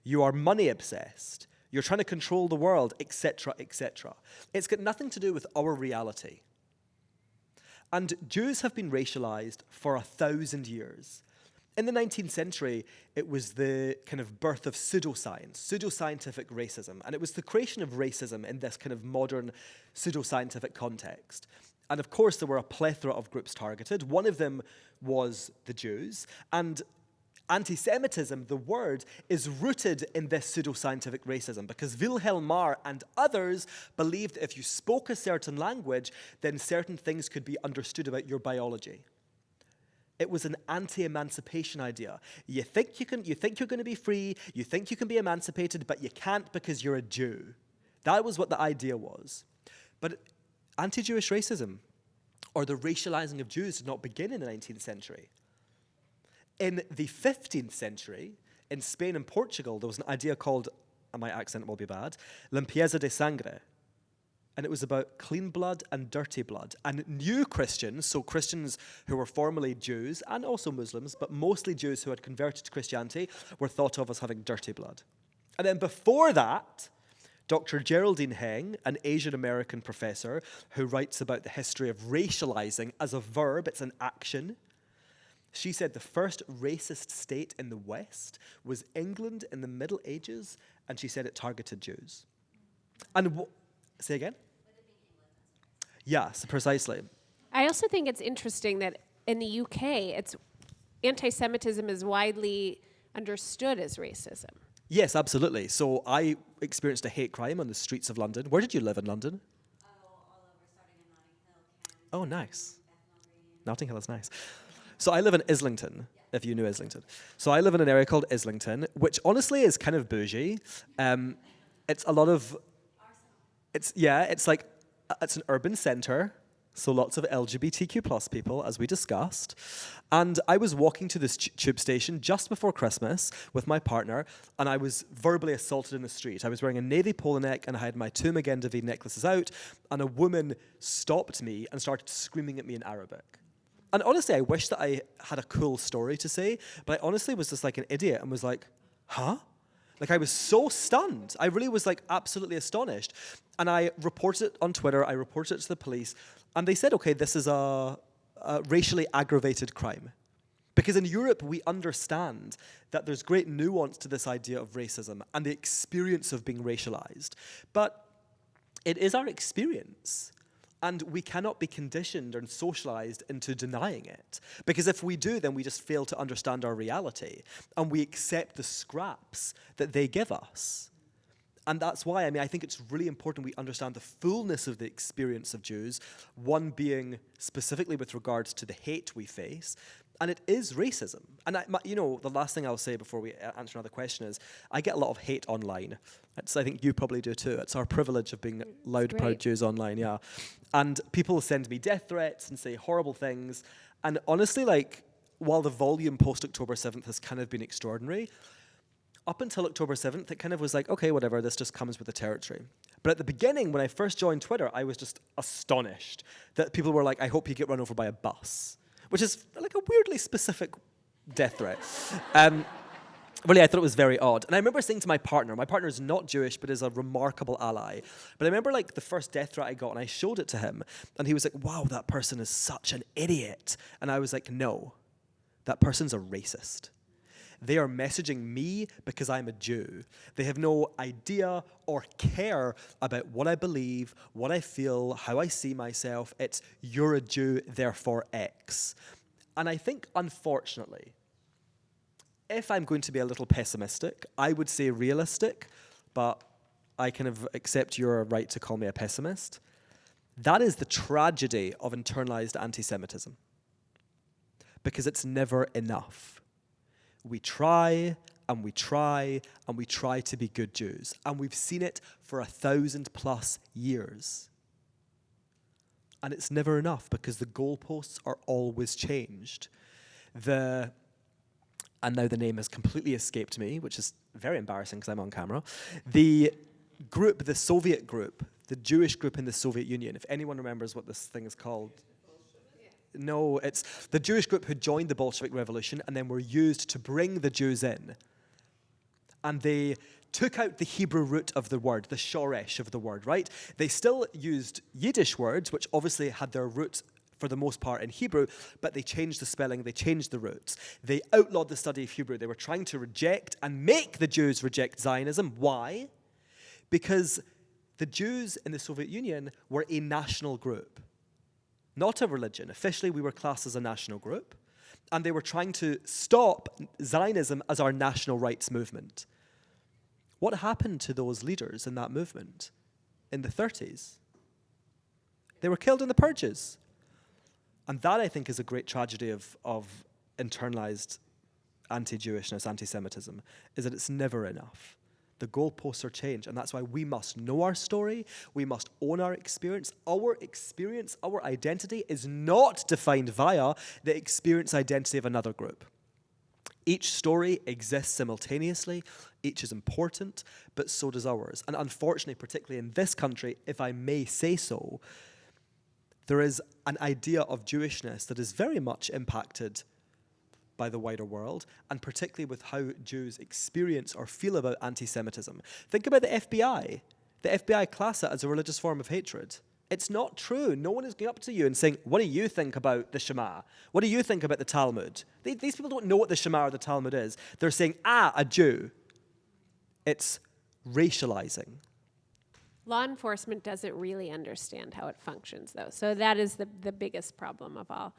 Speaker 2: You are money obsessed. You're trying to control the world, etc., etc. It's got nothing to do with our reality. And Jews have been racialized for 1,000 years. In the 19th century, it was the kind of birth of pseudoscience, pseudoscientific racism. And it was the creation of racism in this kind of modern pseudoscientific context. And of course, there were a plethora of groups targeted. One of them was the Jews. And antisemitism, the word, is rooted in this pseudoscientific racism because Wilhelm Marr and others believed if you spoke a certain language, then certain things could be understood about your biology. It was an anti-emancipation idea. You think you're going to be free, you think you can be emancipated, but you can't because you're a Jew. That was what the idea was. But anti-Jewish racism, or the racializing of Jews, did not begin in the 19th century. In the 15th century, in Spain and Portugal, there was an idea called, and my accent will be bad, limpieza de sangre. And it was about clean blood and dirty blood. And new Christians, so Christians who were formerly Jews, and also Muslims, but mostly Jews who had converted to Christianity, were thought of as having dirty blood. And then before that, Dr. Geraldine Heng, an Asian American professor who writes about the history of racializing as a verb, it's an action. She said the first racist state in the West was England in the Middle Ages, and she said it targeted Jews. And say again? Yes, precisely.
Speaker 1: I also think it's interesting that in the UK, anti-Semitism is widely understood as racism.
Speaker 2: Yes, absolutely. So I experienced a hate crime on the streets of London. Where did you live in London?
Speaker 3: All over, starting in Notting Hill, Camden.
Speaker 2: Oh, nice. Notting Hill is nice. So I live in Islington, if you knew Islington. So I live in an area called Islington, which honestly is kind of bougie. It's a lot of... It's an urban centre, So lots of LGBTQ plus people, as we discussed. And I was walking to this tube station just before Christmas with my partner, and I was verbally assaulted in the street. I was wearing a navy polo neck, and I had my two Magen David necklaces out, and a woman stopped me and started screaming at me in Arabic. And honestly, I wish that I had a cool story to say, but I honestly was just like an idiot and was like, huh? Like, I was so stunned. I really was like absolutely astonished. And I reported it on Twitter, I reported it to the police, and they said, okay, this is a racially aggravated crime. Because in Europe, we understand that there's great nuance to this idea of racism and the experience of being racialized. But it is our experience. And we cannot be conditioned and socialized into denying it. Because if we do, then we just fail to understand our reality. And we accept the scraps that they give us. And that's why, I think it's really important we understand the fullness of the experience of Jews, one being specifically with regards to the hate we face, and it is racism. And the last thing I'll say before we answer another question is, I get a lot of hate online. I think you probably do too. It's our privilege of being loud, proud Jews online, yeah. And people send me death threats and say horrible things. And honestly, while the volume post-October 7th has kind of been extraordinary, up until October 7th, it kind of was like, okay, whatever, this just comes with the territory. But at the beginning, when I first joined Twitter, I was just astonished that people were like, I hope you get run over by a bus, which is like a weirdly specific death threat. Really, I thought it was very odd. And I remember saying to my partner is not Jewish, but is a remarkable ally. But I remember the first death threat I got, and I showed it to him, and he was like, wow, that person is such an idiot. And I was like, no, that person's a racist. They are messaging me because I'm a Jew. They have no idea or care about what I believe, what I feel, how I see myself. It's, you're a Jew, therefore X. And I think, unfortunately, if I'm going to be a little pessimistic, I would say realistic, but I kind of accept your right to call me a pessimist. That is the tragedy of internalized anti-Semitism. Because it's never enough. We try, and we try, and we try to be good Jews. And we've seen it for 1,000+ years. And it's never enough because the goalposts are always changed. And now the name has completely escaped me, which is very embarrassing because I'm on camera. The Soviet group, the Jewish group in the Soviet Union, if anyone remembers what this thing is called. No, it's the Jewish group who joined the Bolshevik Revolution and then were used to bring the Jews in. And they took out the Hebrew root of the word, the shoresh of the word, right? They still used Yiddish words, which obviously had their roots for the most part in Hebrew, but they changed the spelling, they changed the roots. They outlawed the study of Hebrew. They were trying to reject and make the Jews reject Zionism. Why? Because the Jews in the Soviet Union were a national group. Not a religion. Officially, we were classed as a national group. And they were trying to stop Zionism as our national rights movement. What happened to those leaders in that movement in the 30s? They were killed in the purges. And that, I think, is a great tragedy of internalized anti-Jewishness, anti-Semitism, is that it's never enough. The goalposts are changed, and that's why we must know our story. We must own our experience. Our experience, our identity is not defined via the experience identity of another group. Each story exists simultaneously. Each is important, but so does ours. And unfortunately, particularly in this country, if I may say so, there is an idea of Jewishness that is very much impacted by the wider world, and particularly with how Jews experience or feel about anti-Semitism. Think about the FBI. The FBI class it as a religious form of hatred. It's not true. No one is going up to you and saying, what do you think about the Shema? What do you think about the Talmud? These people don't know what the Shema or the Talmud is. They're saying, a Jew. It's racializing.
Speaker 1: Law enforcement doesn't really understand how it functions, though. So that is the biggest problem of all.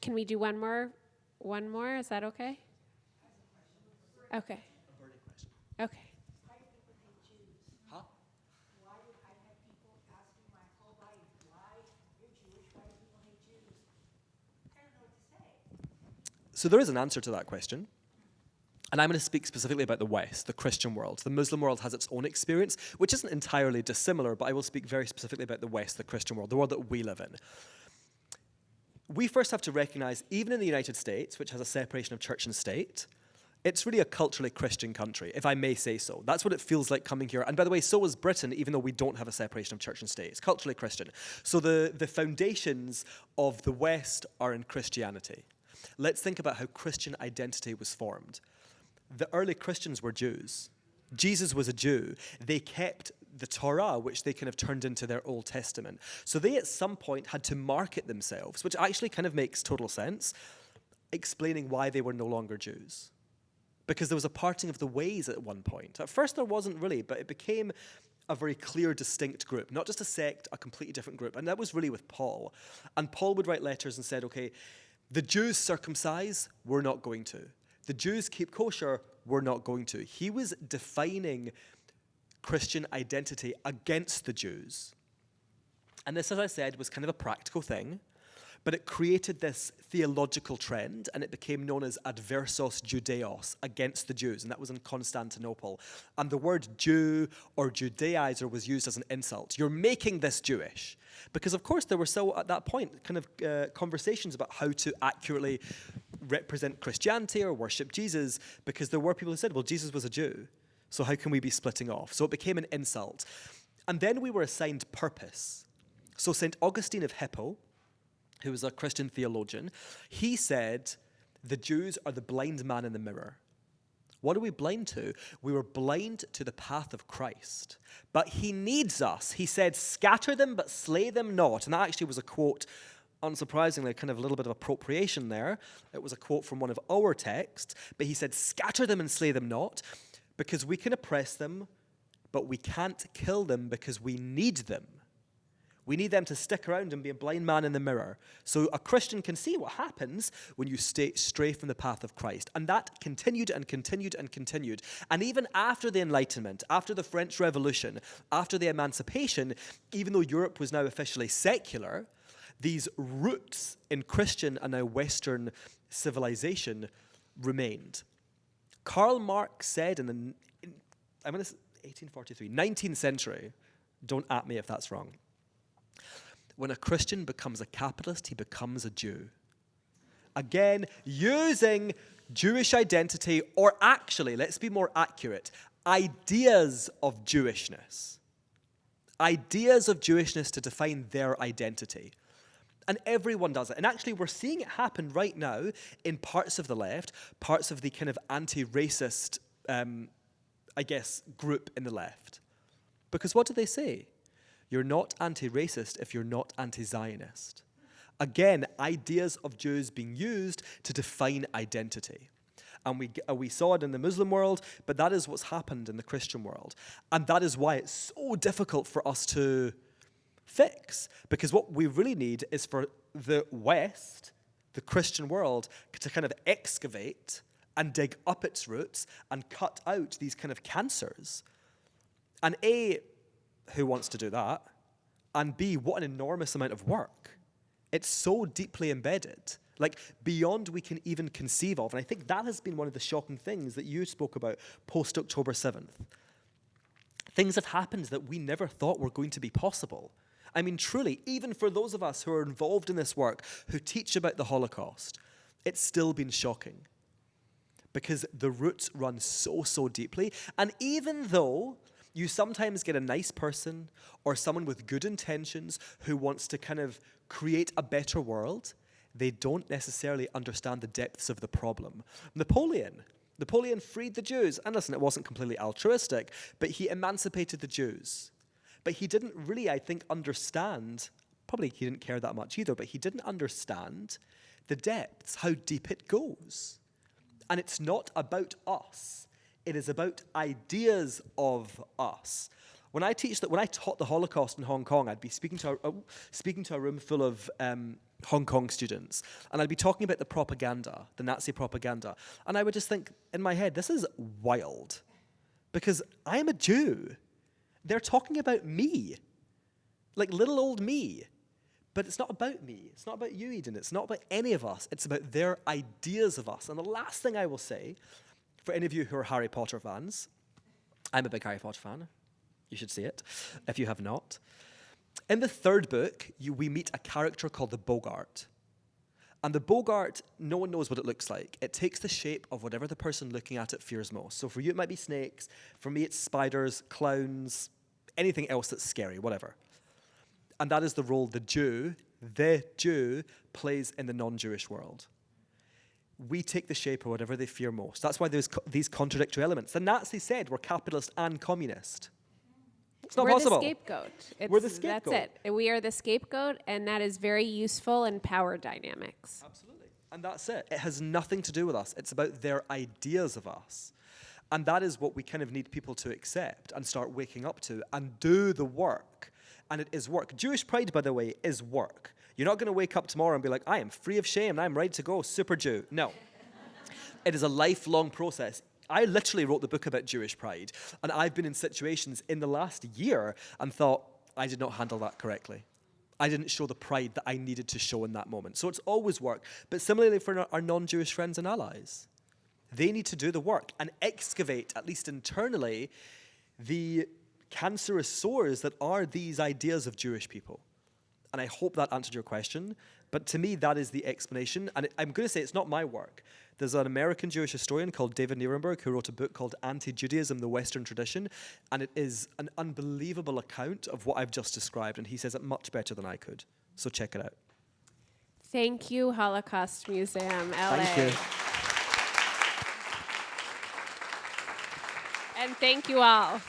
Speaker 1: Can we do one more? One more? Is that okay? Okay. Okay.
Speaker 4: Why do people hate Jews?
Speaker 2: Huh?
Speaker 4: Why do I have people asking my whole life, why you're Jewish, why do people hate Jews? I don't know what to say.
Speaker 2: So there is an answer to that question. And I'm going to speak specifically about the West, the Christian world. The Muslim world has its own experience, which isn't entirely dissimilar, but I will speak very specifically about the West, the Christian world, the world that we live in. We first have to recognize, even in the United States, which has a separation of church and state, it's really a culturally Christian country, if I may say so. That's what it feels like coming here. And by the way, so is Britain, even though we don't have a separation of church and state. It's culturally Christian. So the foundations of the West are in Christianity. Let's think about how Christian identity was formed. The early Christians were Jews. Jesus was a Jew. They kept the Torah, which they kind of turned into their Old Testament. So they at some point had to market themselves, which actually kind of makes total sense, explaining why they were no longer Jews. Because there was a parting of the ways at one point. At first there wasn't really, but it became a very clear, distinct group. Not just a sect, a completely different group. And that was really with Paul. And Paul would write letters and said, okay, the Jews circumcise, we're not going to. The Jews keep kosher, we're not going to. He was defining Christian identity against the Jews. And this, as I said, was kind of a practical thing, but it created this theological trend, and it became known as adversos Judaeos, against the Jews, and that was in Constantinople. And the word Jew or Judaizer was used as an insult. You're making this Jewish. Because, of course, there were still, at that point, kind of conversations about how to accurately represent Christianity or worship Jesus, because there were people who said, well, Jesus was a Jew, so how can we be splitting off? So it became an insult. And then we were assigned purpose. So St. Augustine of Hippo, who was a Christian theologian, he said, the Jews are the blind man in the mirror. What are we blind to? We were blind to the path of Christ. But he needs us. He said, scatter them, but slay them not. And that actually was a quote, unsurprisingly, kind of a little bit of appropriation there. It was a quote from one of our texts. But he said, scatter them and slay them not, because we can oppress them, but we can't kill them because we need them. We need them to stick around and be a blind man in the mirror. So a Christian can see what happens when you stray from the path of Christ. And that continued and continued and continued. And even after the Enlightenment, after the French Revolution, after the Emancipation, even though Europe was now officially secular, these roots in Christian and now Western civilization remained. Karl Marx said in 1843, 19th century, don't at me if that's wrong, when a Christian becomes a capitalist, he becomes a Jew. Again, using Jewish identity, or actually, let's be more accurate, ideas of Jewishness. Ideas of Jewishness to define their identity. And everyone does it. And actually, we're seeing it happen right now in parts of the left, parts of the kind of anti-racist, group in the left. Because what do they say? You're not anti-racist if you're not anti-Zionist. Again, ideas of Jews being used to define identity. And we saw it in the Muslim world, but that is what's happened in the Christian world. And that is why it's so difficult for us to fix. Because what we really need is for the West, the Christian world, to kind of excavate and dig up its roots and cut out these kind of cancers. And who wants to do that? And B, what an enormous amount of work. It's so deeply embedded, like beyond we can even conceive of. And I think that has been one of the shocking things that you spoke about post-October 7th. Things have happened that we never thought were going to be possible. I mean, truly, even for those of us who are involved in this work, who teach about the Holocaust, it's still been shocking. Because the roots run so, so deeply. And even though you sometimes get a nice person or someone with good intentions who wants to kind of create a better world, they don't necessarily understand the depths of the problem. Napoleon freed the Jews. And listen, it wasn't completely altruistic, but he emancipated the Jews. But he didn't really, I think, understand, probably he didn't care that much either, but he didn't understand the depths, how deep it goes. And it's not about us. It is about ideas of us. When I taught the Holocaust in Hong Kong, I'd be speaking to a room full of Hong Kong students, and I'd be talking about the propaganda, the Nazi propaganda, and I would just think in my head, this is wild, because I'm a Jew. They're talking about me, like little old me. But it's not about me. It's not about you, Eden. It's not about any of us. It's about their ideas of us. And the last thing I will say, for any of you who are Harry Potter fans, I'm a big Harry Potter fan. You should see it if you have not. In the third book, we meet a character called the Bogart. And the Bogart, no one knows what it looks like. It takes the shape of whatever the person looking at it fears most. So for you, it might be snakes. For me, it's spiders, clowns, anything else that's scary, whatever. And that is the role the Jew plays in the non-Jewish world. We take the shape of whatever they fear most. That's why there's these contradictory elements. The Nazis said we're capitalist and communist. It's not possible.
Speaker 1: We're the scapegoat.
Speaker 2: We're the scapegoat.
Speaker 1: That's it. We are the scapegoat, and that is very useful in power dynamics.
Speaker 2: Absolutely. And that's it. It has nothing to do with us. It's about their ideas of us. And that is what we kind of need people to accept and start waking up to and do the work. And it is work. Jewish pride, by the way, is work. You're not going to wake up tomorrow and be like, I am free of shame and I'm ready to go, super Jew. No. It is a lifelong process. I literally wrote the book about Jewish pride, and I've been in situations in the last year and thought, I did not handle that correctly. I didn't show the pride that I needed to show in that moment. So it's always work. But similarly for our non-Jewish friends and allies, they need to do the work and excavate, at least internally, the cancerous sores that are these ideas of Jewish people. And I hope that answered your question. But to me, that is the explanation. And I'm going to say it's not my work. There's an American Jewish historian called David Nierenberg who wrote a book called Anti-Judaism, the Western Tradition. And it is an unbelievable account of what I've just described. And he says it much better than I could. So check it out.
Speaker 1: Thank you, Holocaust Museum, LA.
Speaker 2: Thank you.
Speaker 1: And thank you all.